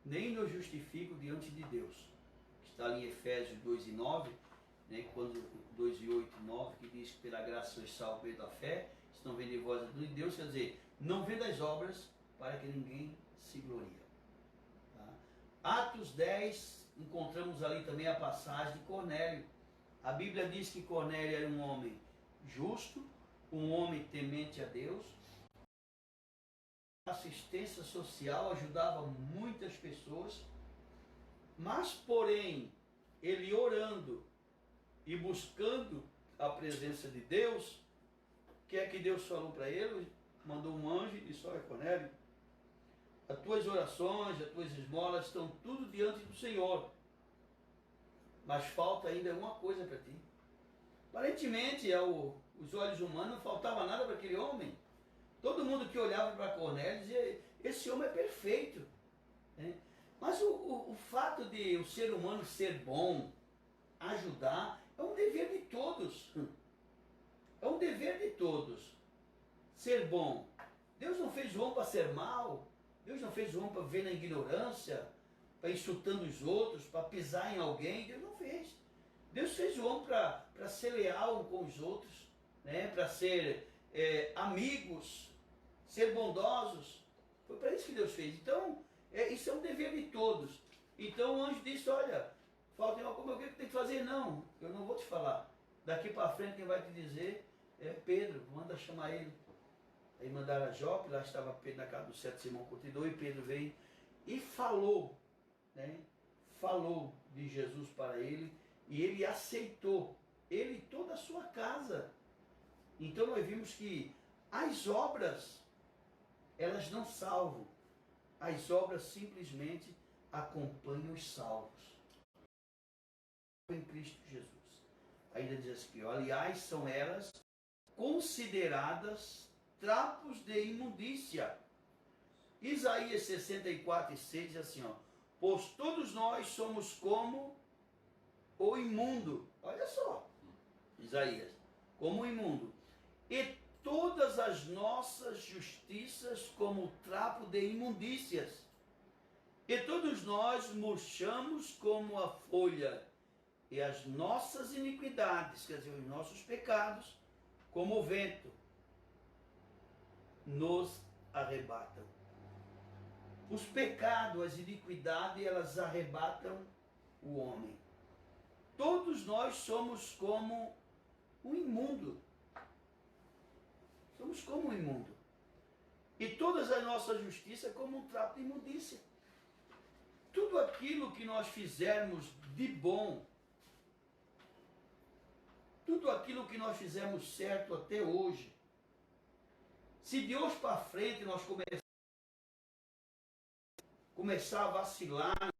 nem nos justificam diante de Deus. Está ali em Efésios 2:9, né, quando 2:8-9, que diz que pela graça sois salvos pela fé, se não vem de vós, é de Deus, quer dizer, não vem das obras para que ninguém se glorie. Tá? Atos 10, encontramos ali também a passagem de Cornélio. A Bíblia diz que Cornélio era um homem justo, um homem temente a Deus, assistência social, ajudava muitas pessoas, mas porém, ele orando e buscando a presença de Deus, o que é que Deus falou para ele? Mandou um anjo e disse: olha, Cornélio, as tuas orações, as tuas esmolas estão tudo diante do Senhor, mas falta ainda uma coisa para ti. Aparentemente, aos olhos humanos, não faltava nada para aquele homem. Todo mundo que olhava para Cornélio dizia: esse homem é perfeito. Né? Mas o fato de o ser humano ser bom, ajudar, é um dever de todos. É um dever de todos. Ser bom. Deus não fez o homem para ser mal. Deus não fez o homem para viver na ignorância, para ir insultando os outros, para pisar em alguém. Deus não fez. Deus fez o homem para ser leal com os outros, né? Para ser amigos, ser bondosos. Foi para isso que Deus fez. Então, isso é um dever de todos. Então o anjo disse: olha, falta uma coisa, o que tem que fazer? Não, eu não vou te falar. Daqui para frente quem vai te dizer é Pedro, manda chamar ele. Aí mandaram a Jope, lá estava Pedro na casa do certo Simão Curtidor, e Pedro veio e falou, né? Falou de Jesus para ele, e ele aceitou, ele e toda a sua casa. Então nós vimos que as obras, elas não salvam, as obras simplesmente acompanham os salvos. Em Cristo Jesus. Ainda diz assim, aliás, são elas consideradas trapos de imundícia. Isaías 64:6 diz assim, pois todos nós somos como o imundo. Olha só, Isaías, como o imundo. E todas as nossas justiças como trapo de imundícias. E todos nós murchamos como a folha. E as nossas iniquidades, quer dizer, os nossos pecados, como o vento, nos arrebatam. Os pecados, as iniquidades, elas arrebatam o homem. Todos nós somos como um imundo. Somos como um imundo. E todas as nossas justiças como um trapo de imundícia. Tudo aquilo que nós fizermos de bom, tudo aquilo que nós fizemos certo até hoje, se de hoje para frente nós começar a vacilar na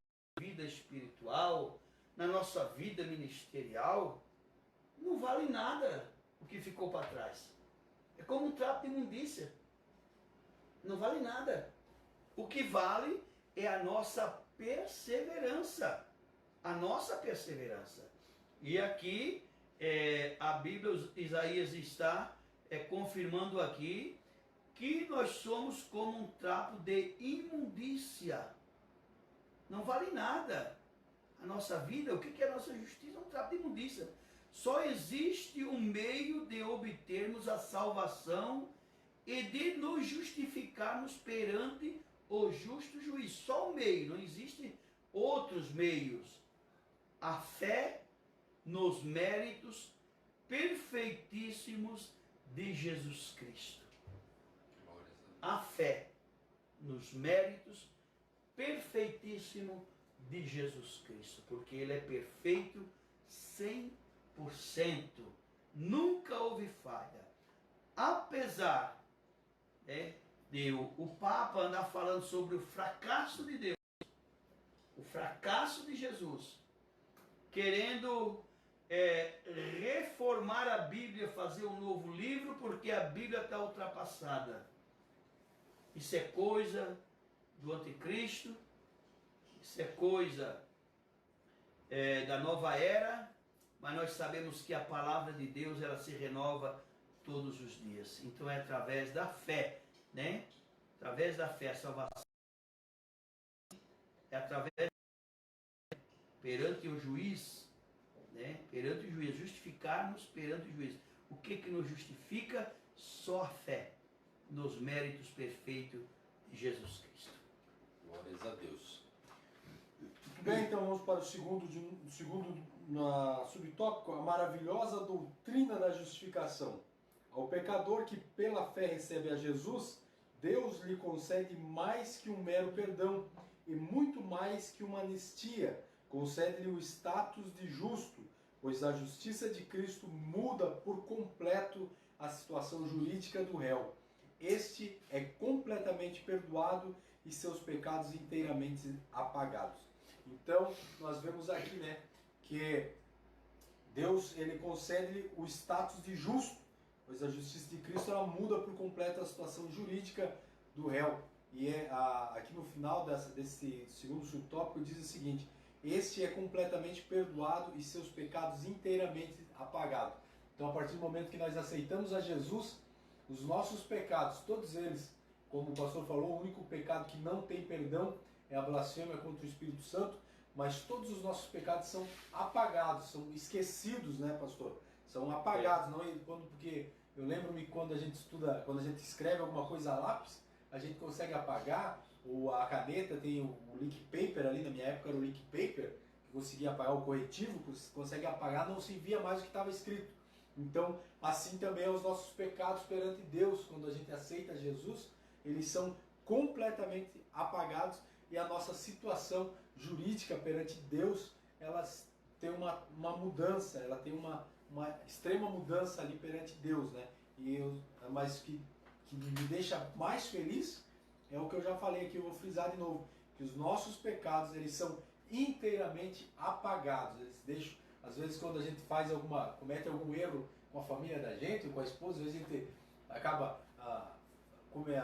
vida espiritual, na nossa vida ministerial, não vale nada o que ficou para trás. É como um trapo de imundícia. Não vale nada. O que vale é a nossa perseverança. a nossa perseverança. E aqui a Bíblia, Isaías está confirmando aqui que nós somos como um trapo de imundícia. Não vale nada. A nossa vida, o que é a nossa justiça? É um trapo de imundícia. Só existe um meio de obtermos a salvação e de nos justificarmos perante o justo juiz. Só um meio, não existem outros meios. A fé nos méritos perfeitíssimos de Jesus Cristo. A fé nos méritos perfeitíssimos de Jesus Cristo, porque Ele é perfeito 100%. Nunca houve falha. Apesar de o Papa andar falando sobre o fracasso de Deus, o fracasso de Jesus, querendo reformar a Bíblia, fazer um novo livro, porque a Bíblia está ultrapassada. Isso é coisa do anticristo, isso é coisa da nova era, mas nós sabemos que a palavra de Deus, ela se renova todos os dias. Então é através da fé, né? Através da fé, a salvação é através perante o juiz, né? Perante o juiz, justificar-nos perante o juiz. O que nos justifica? Só a fé nos méritos perfeitos de Jesus Cristo. Glórias a Deus. Muito bem, então vamos para o segundo subtópico, a maravilhosa doutrina da justificação. Ao pecador que pela fé recebe a Jesus, Deus lhe concede mais que um mero perdão e muito mais que uma anistia. Concede-lhe o status de justo, pois a justiça de Cristo muda por completo a situação jurídica do réu. Este é completamente perdoado e seus pecados inteiramente apagados. Então, nós vemos aqui, né, que Deus, ele concede-lhe o status de justo, pois a justiça de Cristo, ela muda por completo a situação jurídica do réu. E aqui no final desse segundo subtópico diz o seguinte: este é completamente perdoado e seus pecados inteiramente apagados. Então, a partir do momento que nós aceitamos a Jesus, os nossos pecados, todos eles, como o pastor falou, o único pecado que não tem perdão é a blasfêmia contra o Espírito Santo, mas todos os nossos pecados são apagados, são esquecidos, né, pastor? São apagados, não porque eu lembro-me quando a gente estuda, quando a gente escreve alguma coisa a lápis, a gente consegue apagar, ou a caneta tem o leak paper ali, na minha época era o leak paper, que conseguia apagar o corretivo, consegue apagar, não se via mais o que estava escrito. Então, assim também os nossos pecados perante Deus, quando a gente aceita Jesus, eles são completamente apagados e a nossa situação jurídica perante Deus, ela tem uma mudança, ela tem uma extrema mudança ali perante Deus, né? Mas que me deixa mais feliz é o que eu já falei aqui, eu vou frisar de novo, que os nossos pecados, eles são inteiramente apagados. Eles deixam, às vezes quando a gente comete algum erro com a família da gente, ou com a esposa, às vezes a gente acaba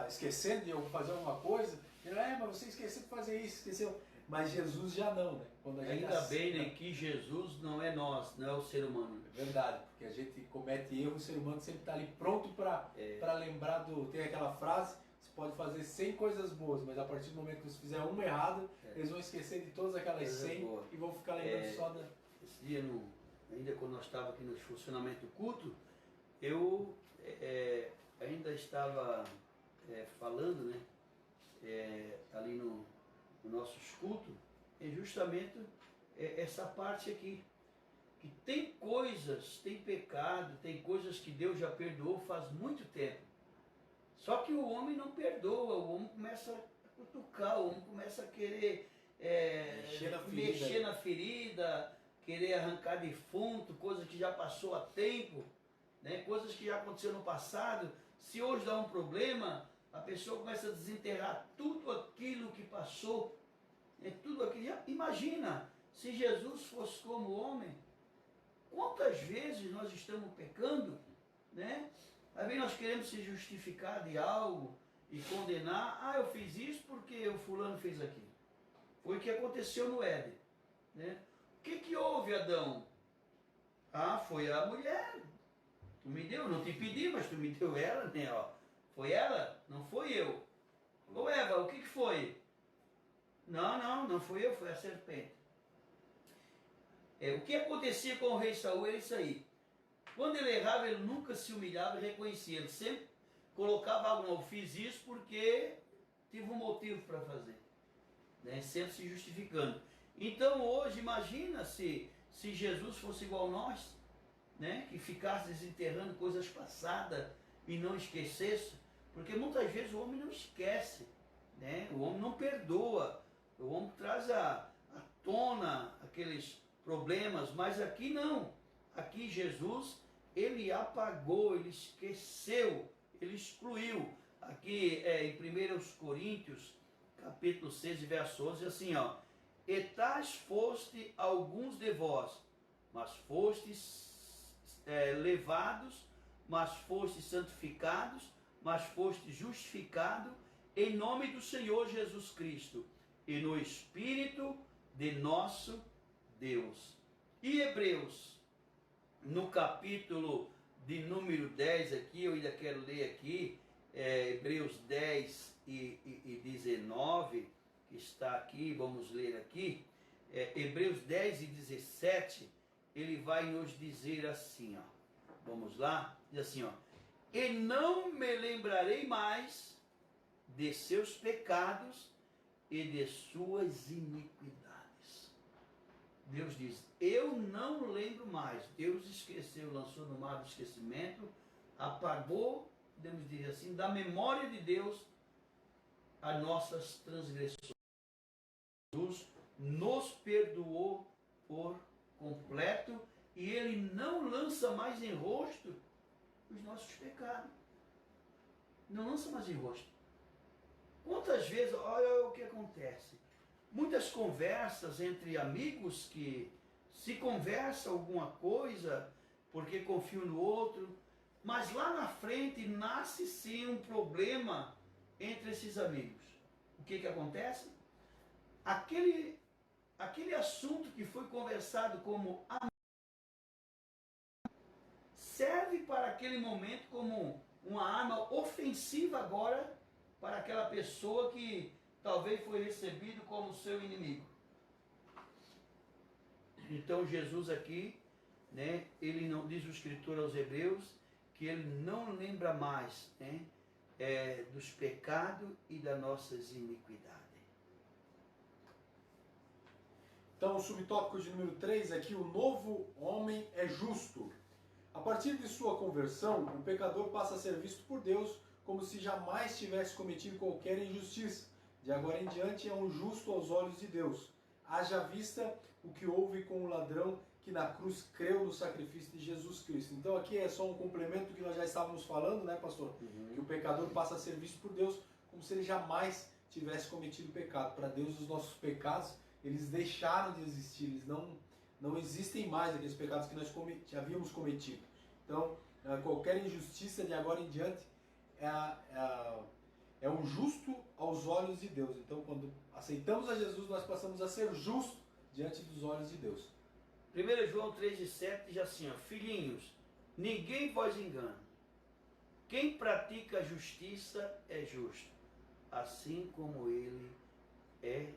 esquecendo de fazer alguma coisa, mas você esqueceu de fazer isso, esqueceu. Mas Jesus já não, né? Quando a gente Ainda bem, né, que Jesus não é nós, não é o ser humano. É verdade, porque a gente comete erro, o ser humano sempre está ali pronto para lembrar tem aquela frase, você pode fazer 100 coisas boas, mas a partir do momento que você fizer uma errada, eles vão esquecer de todas aquelas 100 e vão ficar lembrando só da... Esse dia, ainda quando nós estávamos aqui no funcionamento do culto, eu ainda estava falando, né, ali no nosso culto, é justamente essa parte aqui, que tem coisas, tem pecado, tem coisas que Deus já perdoou faz muito tempo, só que o homem não perdoa, o homem começa a cutucar, o homem começa a querer mexer na ferida, querer arrancar defunto, coisa que já passou há tempo, né? Coisas que já aconteceram no passado. Se hoje dá um problema, a pessoa começa a desenterrar tudo aquilo que passou, tudo aquilo. Imagina, se Jesus fosse como homem, quantas vezes nós estamos pecando, né? Às vezes nós queremos se justificar de algo e condenar. Eu fiz isso porque o fulano fez aquilo. Foi o que aconteceu no Éden, né? O que houve, Adão? Ah, foi a mulher. Tu me deu, não te pedi, mas tu me deu ela, né? Ó. Foi ela, não foi eu. Ô Eva, o que foi? Não fui eu, foi a serpente. O que acontecia com o rei Saul era isso aí. Quando ele errava, ele nunca se humilhava e reconhecia. Ele sempre colocava algo, eu fiz isso porque tive um motivo para fazer. Né? Sempre se justificando. Então hoje, imagina se Jesus fosse igual a nós, né? Que ficasse desenterrando coisas passadas e não esquecesse. Porque muitas vezes o homem não esquece, né? O homem não perdoa. O homem traz à tona aqueles problemas, mas aqui não. Aqui Jesus, ele apagou, ele esqueceu, ele excluiu. Aqui em 1 Coríntios, capítulo 6, verso 11, assim, ó. E tais foste alguns de vós, mas fostes levados, mas fostes santificados, mas fostes justificados em nome do Senhor Jesus Cristo e no Espírito de nosso Deus. E Hebreus, no capítulo de número 10 aqui, eu ainda quero ler aqui, Hebreus 10 e 19, que está aqui, vamos ler aqui, Hebreus 10 e 17, ele vai nos dizer assim, ó, vamos lá, diz assim, ó, e não me lembrarei mais de seus pecados e de suas iniquidades. Deus diz, eu não lembro mais. Deus esqueceu, lançou no mar do esquecimento, apagou, podemos dizer assim, da memória de Deus as nossas transgressões. Jesus nos perdoou por completo e Ele não lança mais em rosto os nossos pecados. Não lança mais em rosto. Quantas vezes, olha o que acontece. Muitas conversas entre amigos que se conversa alguma coisa porque confiam no outro, mas lá na frente nasce sim um problema entre esses amigos. O que acontece? Aquele assunto que foi conversado como serve para aquele momento como uma arma ofensiva agora para aquela pessoa que talvez foi recebido como seu inimigo. Então Jesus aqui, né, ele não diz o escritor aos Hebreus que ele não lembra mais, né, dos pecados e das nossas iniquidades. Então, o subtópico de número 3 aqui, o novo homem é justo. A partir de sua conversão, o pecador passa a ser visto por Deus como se jamais tivesse cometido qualquer injustiça. De agora em diante é um justo aos olhos de Deus. Haja vista o que houve com o ladrão que na cruz creu no sacrifício de Jesus Cristo. Então aqui é só um complemento do que nós já estávamos falando, né, pastor? Que o pecador passa a ser visto por Deus como se ele jamais tivesse cometido pecado. Para Deus, os nossos pecados, eles deixaram de existir, eles não existem mais, aqueles pecados que nós havíamos cometido. Então, qualquer injustiça de agora em diante é um justo aos olhos de Deus. Então, quando aceitamos a Jesus, nós passamos a ser justos diante dos olhos de Deus. 1 João 3,7 diz assim, ó, filhinhos, ninguém vos engana. Quem pratica a justiça é justo, assim como ele é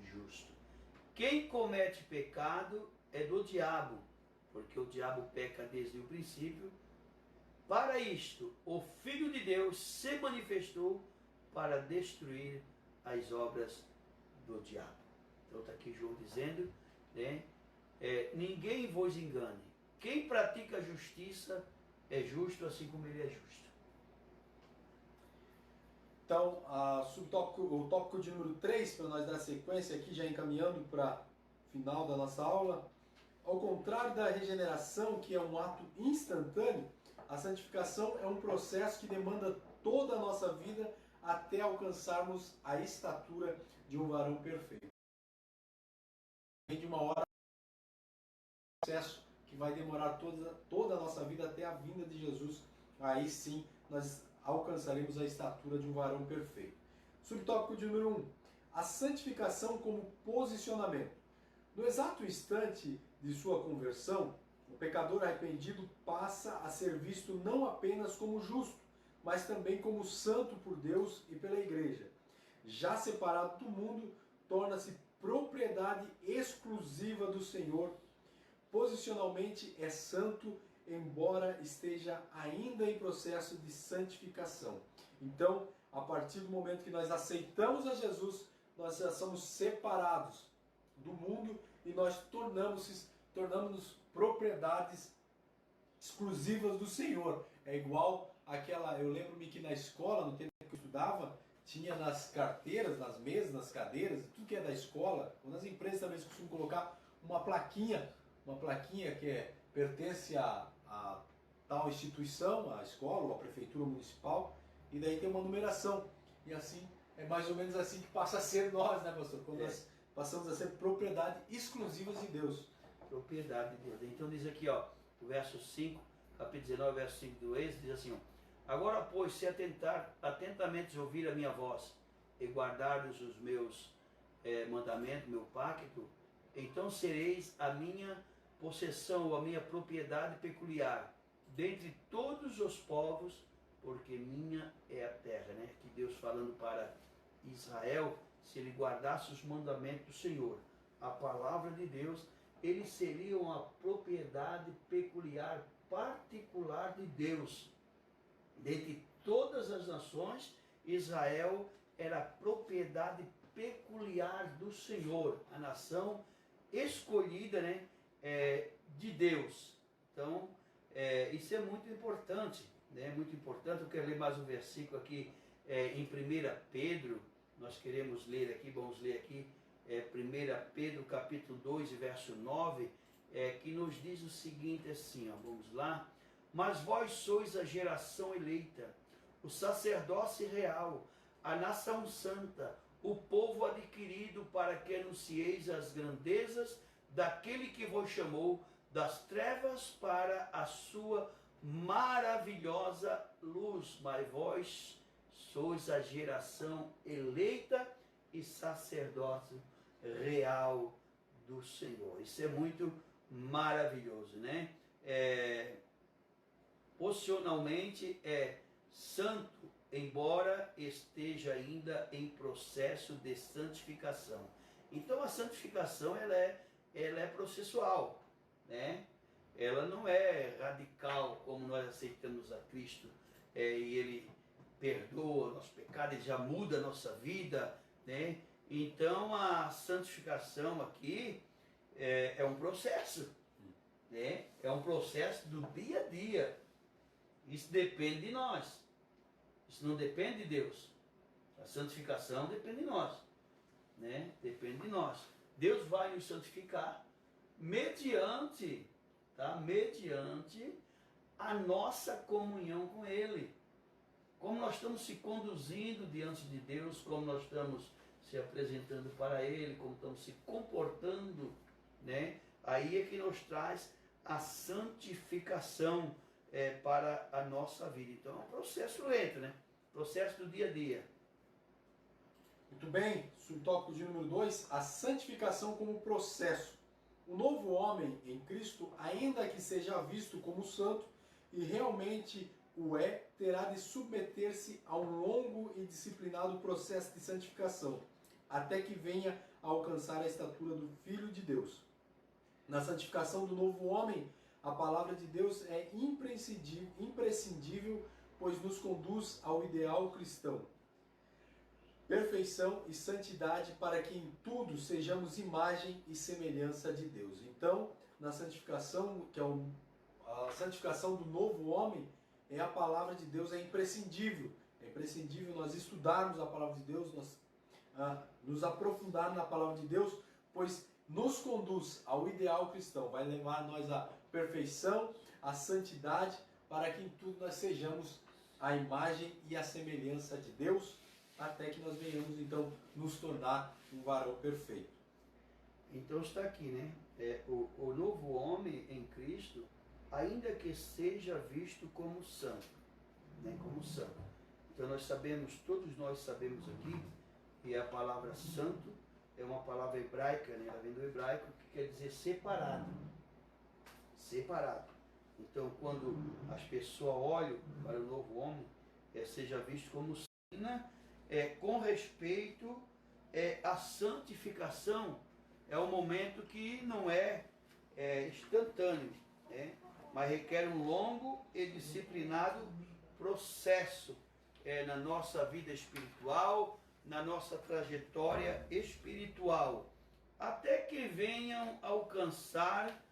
justo. Quem comete pecado é do diabo, porque o diabo peca desde o princípio. Para isto, o Filho de Deus se manifestou para destruir as obras do diabo. Então está aqui João dizendo, né? Ninguém vos engane. Quem pratica a justiça é justo, assim como ele é justo. Então, o tópico de número 3, para nós dar sequência aqui, já encaminhando para o final da nossa aula. Ao contrário da regeneração, que é um ato instantâneo, a santificação é um processo que demanda toda a nossa vida até alcançarmos a estatura de um varão perfeito. De uma hora, um processo que vai demorar toda a nossa vida até a vinda de Jesus. Aí sim, nós alcançaremos a estatura de um varão perfeito. Subtópico de número 1. A santificação como posicionamento. No exato instante de sua conversão, o pecador arrependido passa a ser visto não apenas como justo, mas também como santo por Deus e pela igreja. Já separado do mundo, torna-se propriedade exclusiva do Senhor. Posicionalmente é santo, embora esteja ainda em processo de santificação. Então, a partir do momento que nós aceitamos a Jesus, nós já somos separados do mundo e nós tornamos-nos propriedades exclusivas do Senhor. É igual aquela, eu lembro-me que na escola, no tempo que eu estudava, tinha nas carteiras, nas mesas, nas cadeiras, tudo que é da escola, ou nas empresas também eles costumam colocar uma plaquinha que pertence a tal instituição, a escola ou a prefeitura municipal, e daí tem uma numeração. E assim, é mais ou menos assim que passa a ser nós, né, pastor? Quando nós passamos a ser propriedade exclusivas de Deus. Propriedade de Deus. Então diz aqui, ó, o verso 5, capítulo 19, verso 5 do Êxodo, diz assim, ó, agora, pois, se atentamente ouvir a minha voz e guardardes os meus mandamentos, meu pacto, então sereis a minha possessão ou a minha propriedade peculiar dentre todos os povos, porque minha é a terra, né? Que Deus falando para Israel, se ele guardasse os mandamentos do Senhor, a palavra de Deus, eles seriam a propriedade peculiar, particular de Deus. Dentre todas as nações, Israel era a propriedade peculiar do Senhor, a nação escolhida, né, de Deus. Então, isso é muito importante, né, muito importante. Eu quero ler mais um versículo aqui em 1 Pedro, nós queremos ler aqui, vamos ler aqui, 1 Pedro capítulo 2, verso 9, que nos diz o seguinte assim, ó, vamos lá. Mas vós sois a geração eleita, o sacerdócio real, a nação santa, o povo adquirido, para que anuncieis as grandezas daquele que vos chamou das trevas para a sua maravilhosa luz. Mas vós sois a geração eleita e sacerdócio real do Senhor. Isso é muito maravilhoso, né? Posicionalmente é santo, embora esteja ainda em processo de santificação. Então a santificação ela é processual, né? Ela não é radical como nós aceitamos a Cristo e Ele perdoa o nosso pecado, Ele já muda a nossa vida, né? Então a santificação aqui é um processo, né? É um processo do dia a dia. Isso depende de nós. Isso não depende de Deus. A santificação depende de nós, né? Depende de nós. Deus vai nos santificar mediante a nossa comunhão com Ele. Como nós estamos se conduzindo diante de Deus, como nós estamos se apresentando para Ele, como estamos se comportando, né? Aí é que nos traz a santificação para a nossa vida. Então é um processo lento, né? Processo do dia a dia. Muito bem, subtópico de número 2, a santificação como processo. O novo homem em Cristo, ainda que seja visto como santo, e realmente o terá de submeter-se a um longo e disciplinado processo de santificação, até que venha a alcançar a estatura do Filho de Deus. Na santificação do novo homem, a palavra de Deus é imprescindível, pois nos conduz ao ideal cristão. Perfeição e santidade para que em tudo sejamos imagem e semelhança de Deus. Então, na santificação, que é a santificação do novo homem, a palavra de Deus é imprescindível. É imprescindível nós estudarmos a palavra de Deus, nós nos aprofundarmos na palavra de Deus, pois nos conduz ao ideal cristão, vai levar nós à perfeição, à santidade, para que em tudo nós sejamos a imagem e a semelhança de Deus, até que nós venhamos então nos tornar um varão perfeito. Então está aqui, né? O novo homem em Cristo, ainda que seja visto como santo, né? Como santo. Então nós sabemos, todos nós sabemos aqui, que a palavra santo é uma palavra hebraica, né? Ela vem do hebraico, que quer dizer separado. Separado. Então, quando as pessoas olham para o novo homem, seja visto como sina, com respeito à santificação. É um momento que não é instantâneo, né? Mas requer um longo e disciplinado processo na nossa vida espiritual, na nossa trajetória espiritual, até que venham alcançar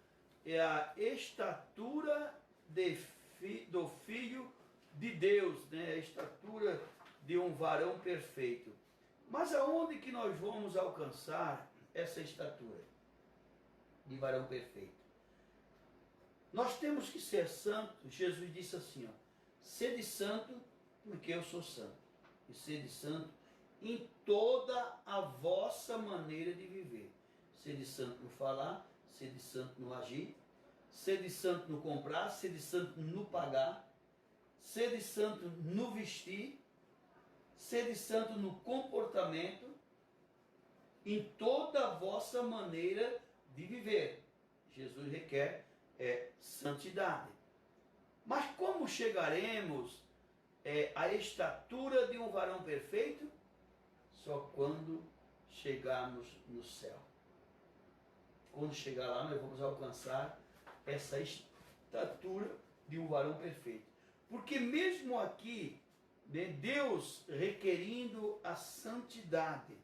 a estatura do Filho de Deus, né? A estatura de um varão perfeito. Mas aonde que nós vamos alcançar essa estatura de varão perfeito? Nós temos que ser santos. Jesus disse assim, ó: sede santo, porque eu sou santo. E sede santo em toda a vossa maneira de viver. Sede santo no falar, sede santo no agir, sede santo no comprar, sede santo no pagar, sede santo no vestir, sede santo no comportamento, em toda a vossa maneira de viver. Jesus requer santidade. Mas como chegaremos à estatura de um varão perfeito? Só quando chegarmos no céu. Quando chegar lá, nós vamos alcançar essa estatura de um varão perfeito. Porque mesmo aqui, né, Deus requerindo a santidade,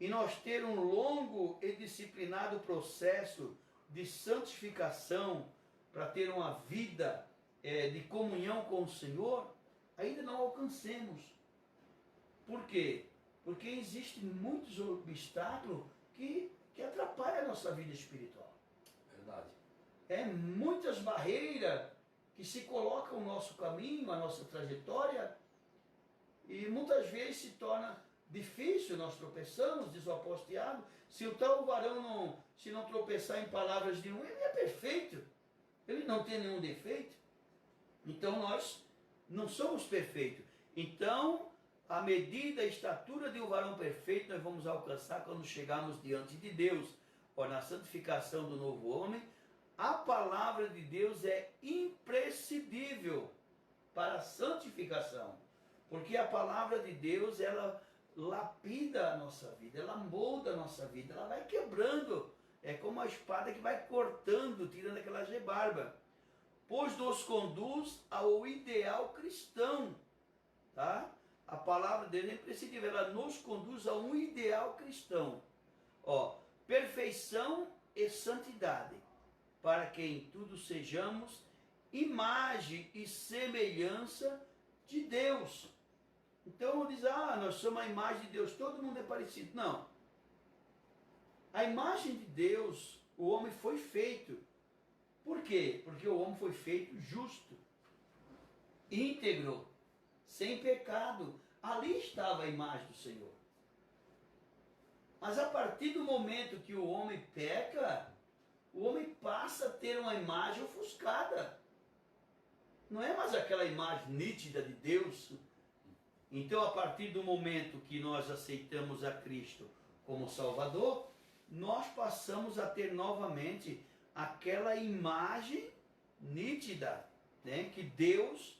e nós ter um longo e disciplinado processo de santificação para ter uma vida de comunhão com o Senhor, ainda não alcancemos. Por quê? Porque existem muitos obstáculos que atrapalham a nossa vida espiritual. Verdade. Muitas barreiras que se colocam no nosso caminho, a nossa trajetória, e muitas vezes se torna difícil, nós tropeçamos, diz o apóstolo Tiago. Se o tal varão se não tropeçar em palavras de um, ele é perfeito, ele não tem nenhum defeito. Então nós não somos perfeitos. Então, a medida, a estatura de um varão perfeito nós vamos alcançar quando chegarmos diante de Deus. Na santificação do novo homem, a palavra de Deus é imprescindível para a santificação, porque a palavra de Deus, ela lapida a nossa vida, ela molda a nossa vida, ela vai quebrando, é como a espada que vai cortando, tirando aquela rebarba, pois nos conduz ao ideal cristão, tá? A palavra de Deus é imprescindível, ela nos conduz a um ideal cristão, perfeição e santidade, para que em tudo sejamos imagem e semelhança de Deus. Então diz, nós somos a imagem de Deus, todo mundo é parecido. Não. A imagem de Deus, o homem foi feito. Por quê? Porque o homem foi feito justo, íntegro, sem pecado. Ali estava a imagem do Senhor. Mas a partir do momento que o homem peca, o homem passa a ter uma imagem ofuscada. Não é mais aquela imagem nítida de Deus. Então, a partir do momento que nós aceitamos a Cristo como Salvador, nós passamos a ter novamente aquela imagem nítida, né, que Deus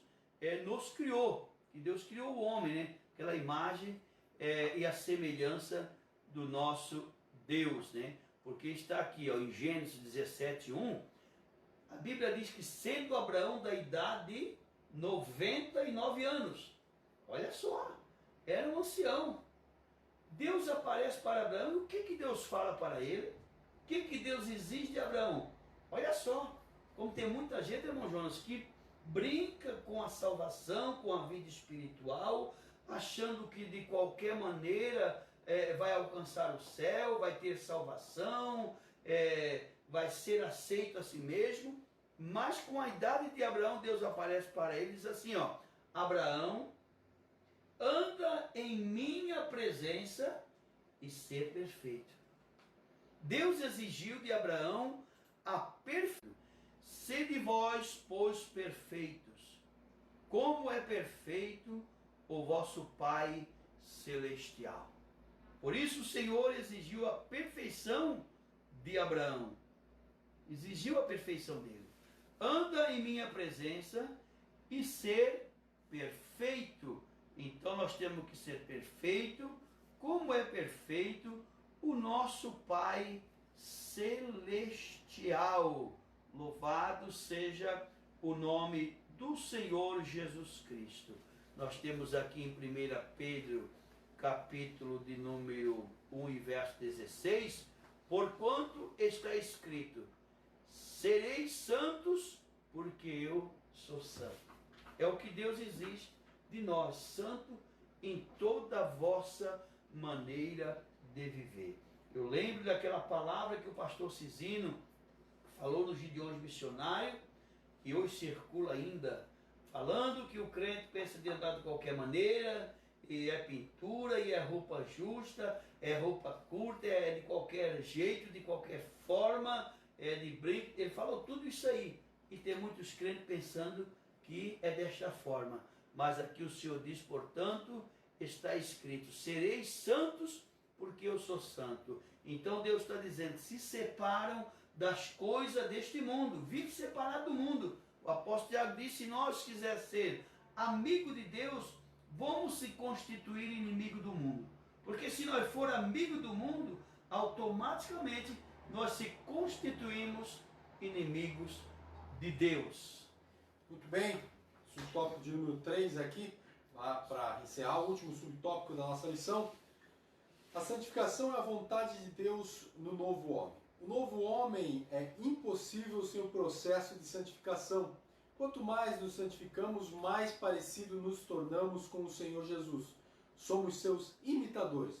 nos criou, que Deus criou o homem, né, aquela imagem e a semelhança do nosso Deus, né, porque está aqui em Gênesis 17:1, a Bíblia diz que sendo Abraão da idade de 99 anos, olha só, era um ancião. Deus aparece para Abraão e o que Deus fala para ele? O que Deus exige de Abraão? Olha só, como tem muita gente, irmão Jonas, que brinca com a salvação, com a vida espiritual, achando que de qualquer maneira vai alcançar o céu, vai ter salvação, vai ser aceito a si mesmo. Mas com a idade de Abraão, Deus aparece para ele e diz assim, Abraão, anda em minha presença e ser perfeito. Deus exigiu de Abraão a perfeição. Sede vós, pois, perfeitos, como é perfeito o vosso Pai Celestial. Por isso o Senhor exigiu a perfeição de Abraão. Exigiu a perfeição dele. Anda em minha presença e ser perfeito. Então nós temos que ser perfeito, como é perfeito o nosso Pai celestial. Louvado seja o nome do Senhor Jesus Cristo. Nós temos aqui em 1 Pedro, capítulo de número 1 e verso 16, porquanto está escrito, sereis santos, porque eu sou santo. É o que Deus exige de nós, santo em toda a vossa maneira de viver. Eu lembro daquela palavra que o pastor Cisino falou nos Gideões Missionários, e hoje circula ainda, falando que o crente pensa de andar de qualquer maneira, e é pintura, e é roupa justa, é roupa curta, é de qualquer jeito, de qualquer forma, é de brinco. Ele falou tudo isso aí. E tem muitos crentes pensando que é desta forma. Mas aqui o Senhor diz, portanto, está escrito, sereis santos, porque eu sou santo. Então Deus está dizendo, se separam das coisas deste mundo, vive separado do mundo. O apóstolo Tiago disse, se nós quiser ser amigo de Deus, vamos se constituir inimigo do mundo. Porque se nós for amigo do mundo, automaticamente nós se constituímos inimigos de Deus. Muito bem, subtópico de número 3 aqui, para encerrar o último subtópico da nossa lição. A santificação é a vontade de Deus no novo homem. O novo homem é impossível sem o processo de santificação. Quanto mais nos santificamos, mais parecido nos tornamos com o Senhor Jesus. Somos seus imitadores.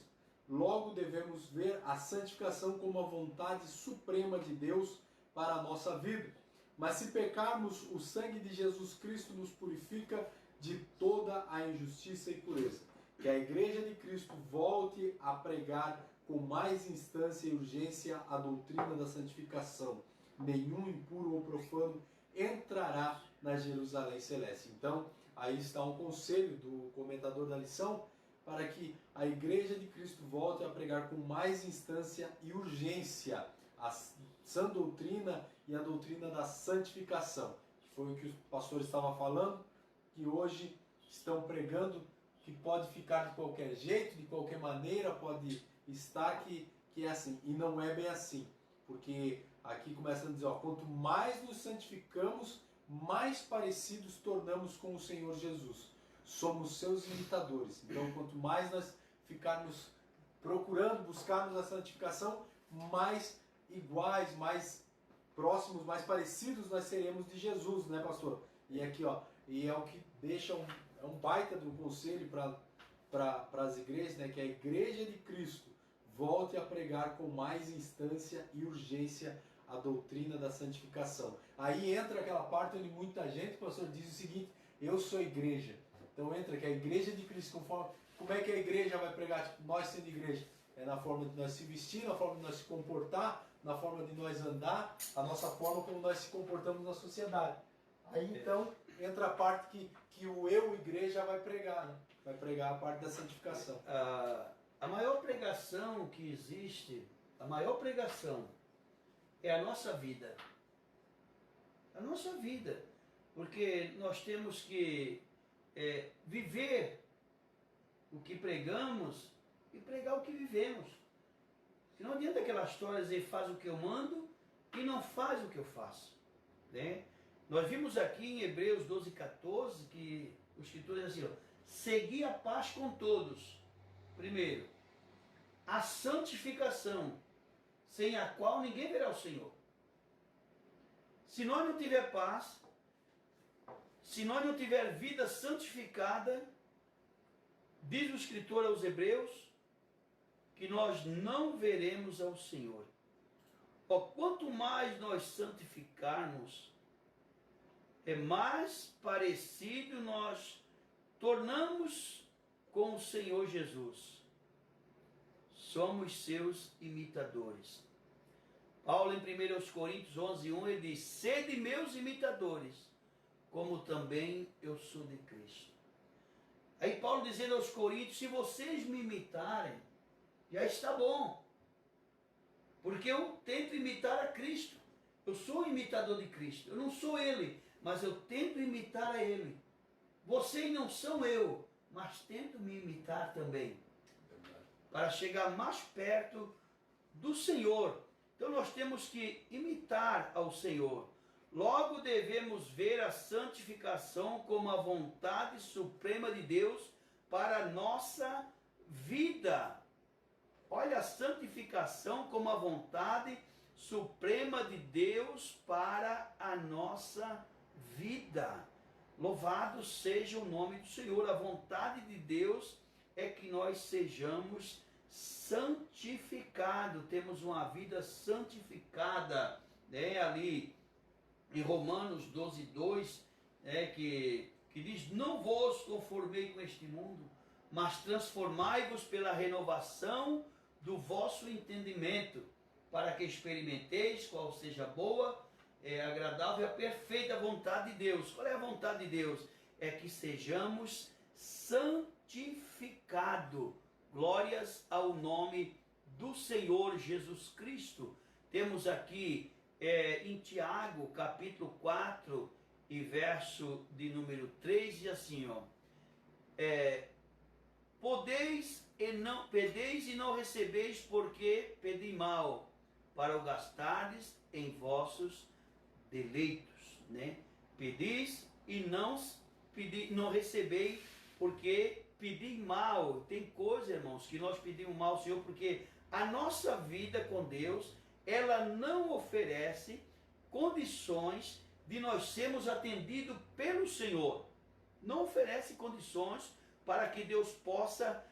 Logo devemos ver a santificação como a vontade suprema de Deus para a nossa vida. Mas se pecarmos, o sangue de Jesus Cristo nos purifica de toda a injustiça e pureza. Que a Igreja de Cristo volte a pregar com mais instância e urgência a doutrina da santificação. Nenhum impuro ou profano entrará na Jerusalém Celeste. Então, aí está um conselho do comentador da lição, para que a Igreja de Cristo volte a pregar com mais instância e urgência a sã doutrina e a doutrina da santificação. Que foi o que os pastores estavam falando, que hoje estão pregando que pode ficar de qualquer jeito, de qualquer maneira, pode estar que é assim. E não é bem assim. Porque aqui começa a dizer, quanto mais nos santificamos, mais parecidos tornamos com o Senhor Jesus. Somos seus imitadores. Então, quanto mais nós ficarmos procurando, buscarmos a santificação, mais iguais, mais próximos, mais parecidos nós seremos de Jesus, né, pastor? E aqui, e é o que deixa um baita do conselho para as igrejas, né, que a Igreja de Cristo volte a pregar com mais instância e urgência a doutrina da santificação. Aí entra aquela parte onde muita gente, pastor, diz o seguinte, eu sou igreja. Então entra que a Igreja de Cristo, como é que a igreja vai pregar, tipo, nós sendo igreja? É na forma de nós se vestir, na forma de nós se comportar, na forma de nós andar, a nossa forma como nós se comportamos na sociedade. Aí então entra a parte que o eu, igreja, vai pregar, né? Vai pregar a parte da santificação. A maior pregação que existe, a maior pregação é a nossa vida. A nossa vida. Porque nós temos que viver o que pregamos e pregar o que vivemos. Que não adianta aquela história de dizer faz o que eu mando e não faz o que eu faço. Né? Nós vimos aqui em Hebreus 12:14 que o Escritor diz assim, segui a paz com todos. Primeiro, a santificação, sem a qual ninguém verá o Senhor. Se nós não tiver paz, se nós não tiver vida santificada, diz o escritor aos Hebreus, que nós não veremos ao Senhor. Quanto mais nós santificarmos, mais parecido nós tornamos com o Senhor Jesus. Somos seus imitadores. Paulo em 1 Coríntios 11:1 ele diz, sede meus imitadores, como também eu sou de Cristo. Aí Paulo dizendo aos Coríntios, se vocês me imitarem, Já está bom. Porque eu tento imitar a Cristo. Eu sou um imitador de Cristo. Eu não sou Ele, mas eu tento imitar a Ele. Vocês não são eu, mas tento me imitar também. Para chegar mais perto do Senhor. Então nós temos que imitar ao Senhor. Logo devemos ver a santificação como a vontade suprema de Deus para a nossa vida. Olha, a santificação como a vontade suprema de Deus para a nossa vida. Louvado seja o nome do Senhor. A vontade de Deus é que nós sejamos santificados. Temos uma vida santificada, né? Ali em Romanos 12:2, que diz: não vos conformei com este mundo, mas transformai-vos pela renovação do vosso entendimento, para que experimenteis qual seja a boa, agradável e a perfeita vontade de Deus. Qual é a vontade de Deus? É que sejamos santificados. Glórias ao nome do Senhor Jesus Cristo. Temos aqui em Tiago, capítulo 4, e verso de número 3, diz assim, pedeis e não recebeis, porque pedi mal, para o gastardes em vossos deleitos, né? Pedis e não recebeis, porque pedi mal. Tem coisa, irmãos, que nós pedimos mal ao Senhor, porque a nossa vida com Deus, ela não oferece condições de nós sermos atendidos pelo Senhor. Não oferece condições para que Deus possa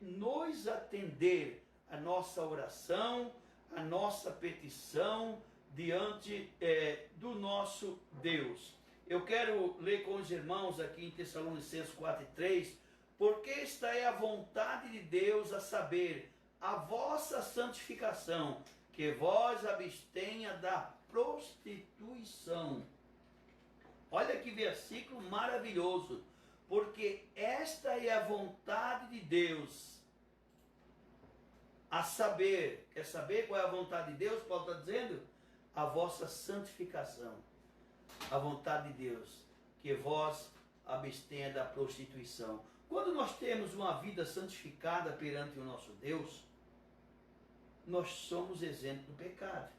nos atender a nossa oração, a nossa petição diante do nosso Deus. Eu quero ler com os irmãos aqui em Tessalonicenses 4:3, porque esta é a vontade de Deus, a saber, a vossa santificação, que vós abstenha da prostituição. Olha que versículo maravilhoso. Porque esta é a vontade de Deus. A saber, quer saber qual é a vontade de Deus? Paulo está dizendo, a vossa santificação. A vontade de Deus, que vós abstenha da prostituição. Quando nós temos uma vida santificada perante o nosso Deus, nós somos isentos do pecado.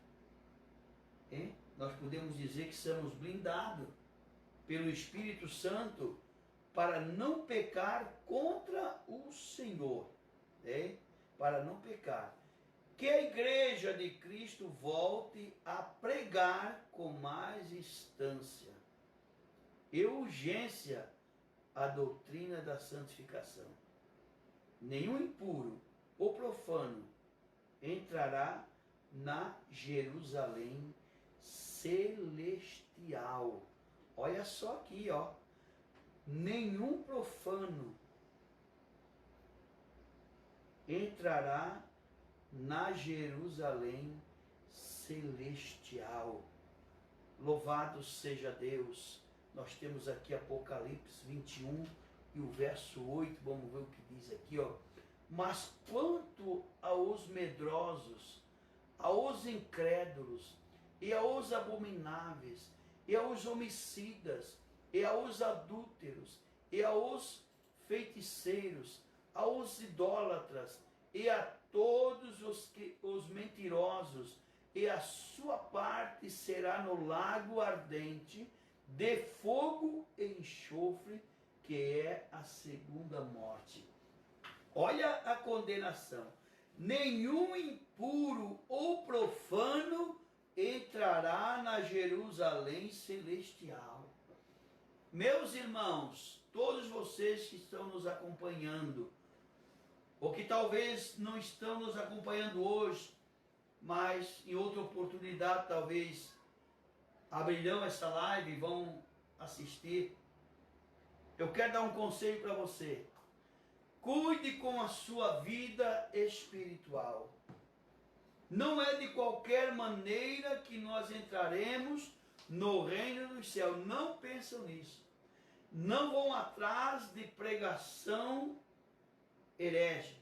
Nós podemos dizer que somos blindados pelo Espírito Santo para não pecar contra o Senhor. Para não pecar. Que a igreja de Cristo volte a pregar com mais instância e urgência a doutrina da santificação. Nenhum impuro ou profano entrará na Jerusalém celestial. Olha só aqui, nenhum profano entrará na Jerusalém celestial. Louvado seja Deus. Nós temos aqui Apocalipse 21 e o verso 8, vamos ver o que diz aqui, Mas quanto aos medrosos, aos incrédulos, e aos abomináveis, e aos homicidas, e aos adúlteros, e aos feiticeiros, aos idólatras, e a todos os mentirosos, e a sua parte será no lago ardente, de fogo e enxofre, que é a segunda morte. Olha a condenação. Nenhum impuro ou profano entrará na Jerusalém celestial. Meus irmãos, todos vocês que estão nos acompanhando, ou que talvez não estão nos acompanhando hoje, mas em outra oportunidade talvez abrirão essa live e vão assistir. Eu quero dar um conselho para você. Cuide com a sua vida espiritual. Não é de qualquer maneira que nós entraremos no reino dos céus. Não pensam nisso. Não vão atrás de pregação herege.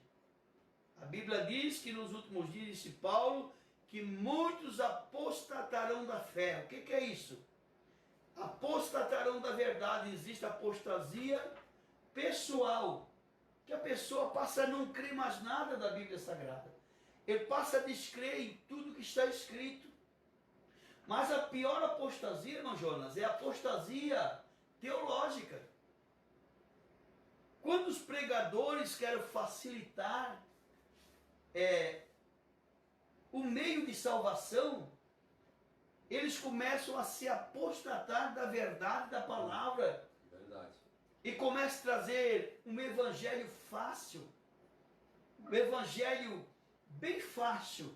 A Bíblia diz que nos últimos dias, disse Paulo, que muitos apostatarão da fé. O que é isso? Apostatarão da verdade. Existe apostasia pessoal, que a pessoa passa a não crer mais nada da Bíblia Sagrada. Ele passa a descrer em tudo que está escrito. Mas a pior apostasia, irmão Jonas, é a apostasia teológica. Quando os pregadores querem facilitar o meio de salvação, eles começam a se apostatar da verdade da palavra. Verdade. E começam a trazer um evangelho fácil, um evangelho bem fácil,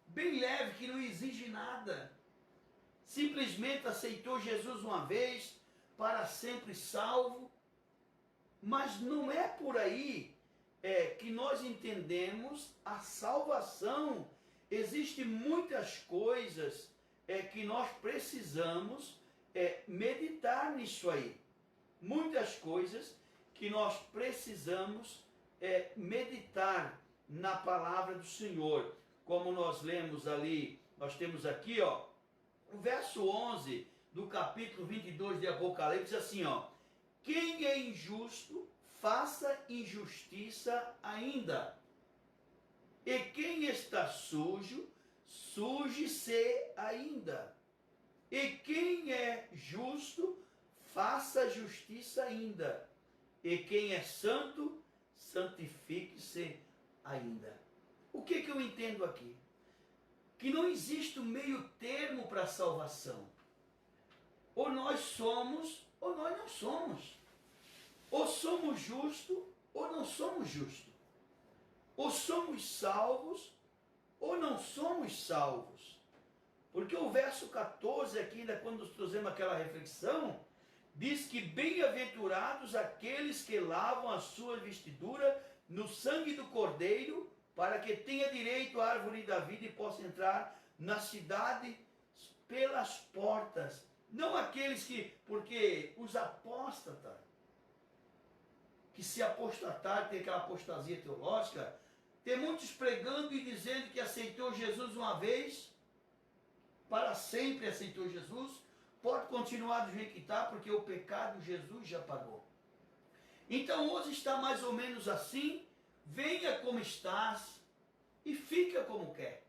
bem leve, que não exige nada. Simplesmente aceitou Jesus uma vez, para sempre salvo. Mas não é por aí que nós entendemos a salvação. Existem muitas coisas que nós precisamos meditar nisso aí. Muitas coisas que nós precisamos meditar na palavra do Senhor. Como nós lemos ali, nós temos aqui, ó, o verso 11 do capítulo 22 de Apocalipse, diz assim, ó: quem é injusto, faça injustiça ainda. E quem está sujo, suje-se ainda. E quem é justo, faça justiça ainda. E quem é santo, santifique-se ainda. O que eu entendo aqui? Que não existe um meio termo para a salvação. Ou nós somos, ou nós não somos. Ou somos justos, ou não somos justos. Ou somos salvos, ou não somos salvos. Porque o verso 14 aqui, ainda quando nós trouxemos aquela reflexão, diz que bem-aventurados aqueles que lavam a sua vestidura no sangue do Cordeiro, para que tenha direito à árvore da vida e possa entrar na cidade pelas portas. Não aqueles que, porque os apóstatas, que se apostatar, tem aquela apostasia teológica, tem muitos pregando e dizendo que aceitou Jesus uma vez, para sempre aceitou Jesus, pode continuar do jeito que está, porque o pecado Jesus já pagou. Então hoje está mais ou menos assim: venha como estás e fica como quer.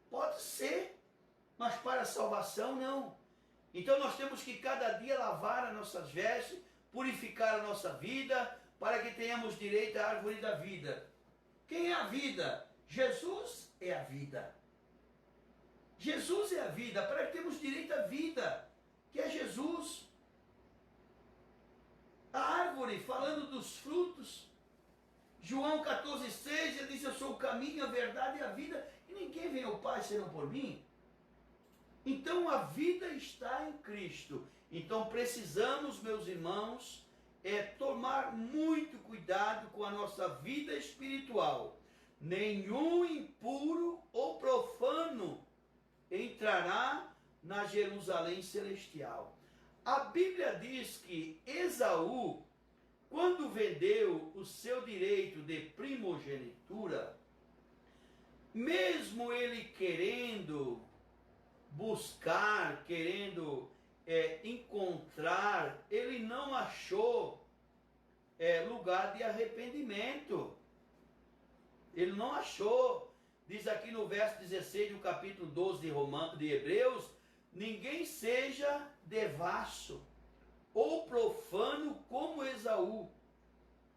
Pode ser, mas para a salvação não. Então nós temos que cada dia lavar as nossas vestes, purificar a nossa vida, para que tenhamos direito à árvore da vida. Quem é a vida? Jesus é a vida. Jesus é a vida, para que temos direito à vida, que é Jesus. A árvore, falando dos frutos, João 14,6, ele diz: eu sou o caminho, a verdade e a vida, e ninguém vem ao Pai senão por mim. Então a vida está em Cristo. Então precisamos, meus irmãos, tomar muito cuidado com a nossa vida espiritual. Nenhum impuro ou profano entrará na Jerusalém celestial. A Bíblia diz que Esaú, quando vendeu o seu direito de primogenitura, mesmo ele querendo buscar, querendo encontrar, ele não achou lugar de arrependimento. Ele não achou. Diz aqui no verso 16 do capítulo 12 de Hebreus: ninguém seja devasso ou profano como Esaú,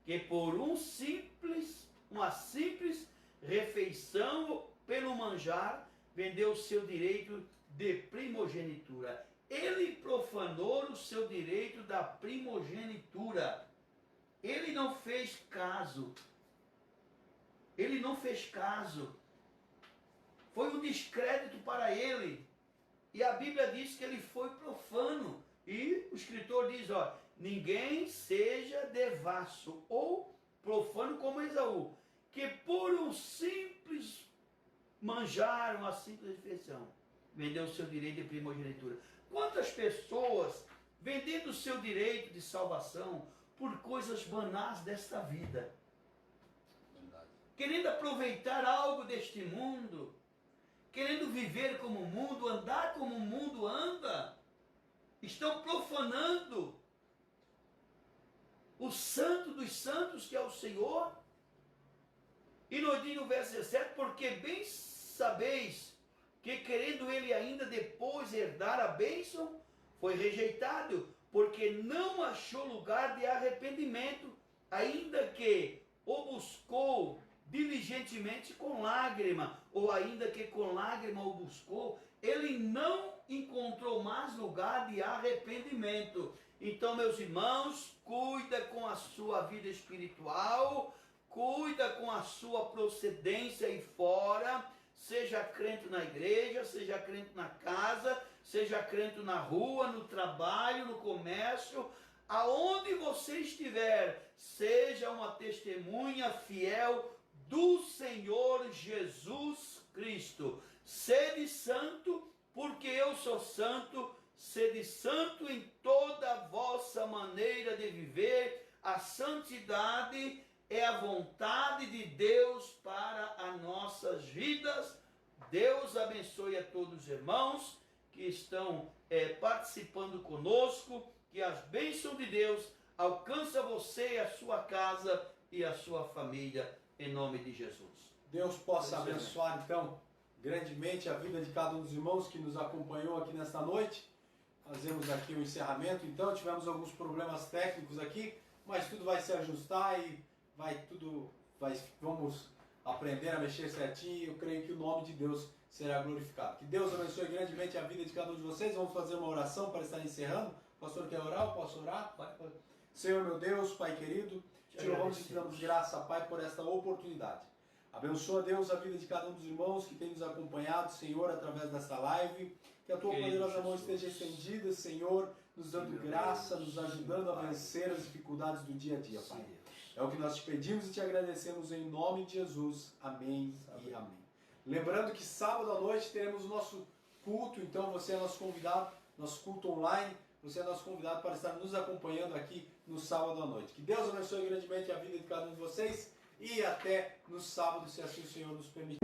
que por uma simples refeição pelo manjar, vendeu o seu direito de primogenitura. Ele profanou o seu direito da primogenitura. Ele não fez caso. Ele não fez caso. Foi um descrédito para ele. E a Bíblia diz que ele foi profano. E o escritor diz, ó: ninguém seja devasso ou profano como Esaú, que por um simples manjar, uma simples refeição, vendeu o seu direito de primogenitura. Quantas pessoas vendendo o seu direito de salvação por coisas banais desta vida? Verdade. querendo aproveitar algo deste mundo, querendo viver como o mundo, andar como o mundo anda, estão profanando o santo dos santos, que é o Senhor. E nos diz no verso 17, porque bem sabeis que querendo ele ainda depois herdar a bênção, foi rejeitado, porque não achou lugar de arrependimento, ainda que o buscou diligentemente com lágrima, ou ainda que com lágrima o buscou, ele não encontrou mais lugar de arrependimento. Então, meus irmãos, cuida com a sua vida espiritual, cuida com a sua procedência aí fora, seja crente na igreja, seja crente na casa, seja crente na rua, no trabalho, no comércio, aonde você estiver, seja uma testemunha fiel do Senhor Jesus Cristo. Sede santo, porque eu sou santo. Sede santo em toda a vossa maneira de viver. A santidade é a vontade de Deus para as nossas vidas. Deus abençoe a todos os irmãos que estão participando conosco. Que as bênçãos de Deus alcançam você, a sua casa e a sua família, em nome de Jesus. Deus possa abençoar, então, grandemente a vida de cada um dos irmãos que nos acompanhou aqui nesta noite. Fazemos aqui o encerramento, então, tivemos alguns problemas técnicos aqui, mas tudo vai se ajustar e vamos aprender a mexer certinho. Eu creio que o nome de Deus será glorificado. Que Deus abençoe grandemente a vida de cada um de vocês. Vamos fazer uma oração para estar encerrando. O pastor quer orar? Eu posso orar? Senhor meu Deus, Pai querido, te louvamos e te damos graça, Pai, por esta oportunidade. Abençoa, Deus, a vida de cada um dos irmãos que tem nos acompanhado, Senhor, através desta live. Que a tua poderosa mão esteja estendida, Senhor, nos dando graça, nos ajudando a vencer as dificuldades do dia a dia, Pai. É o que nós te pedimos e te agradecemos em nome de Jesus. Amém e amém. Lembrando que sábado à noite teremos o nosso culto, então você é nosso convidado, nosso culto online. Você é nosso convidado para estar nos acompanhando aqui no sábado à noite. Que Deus abençoe grandemente a vida de cada um de vocês e até no sábado, se assim o Senhor nos permitir.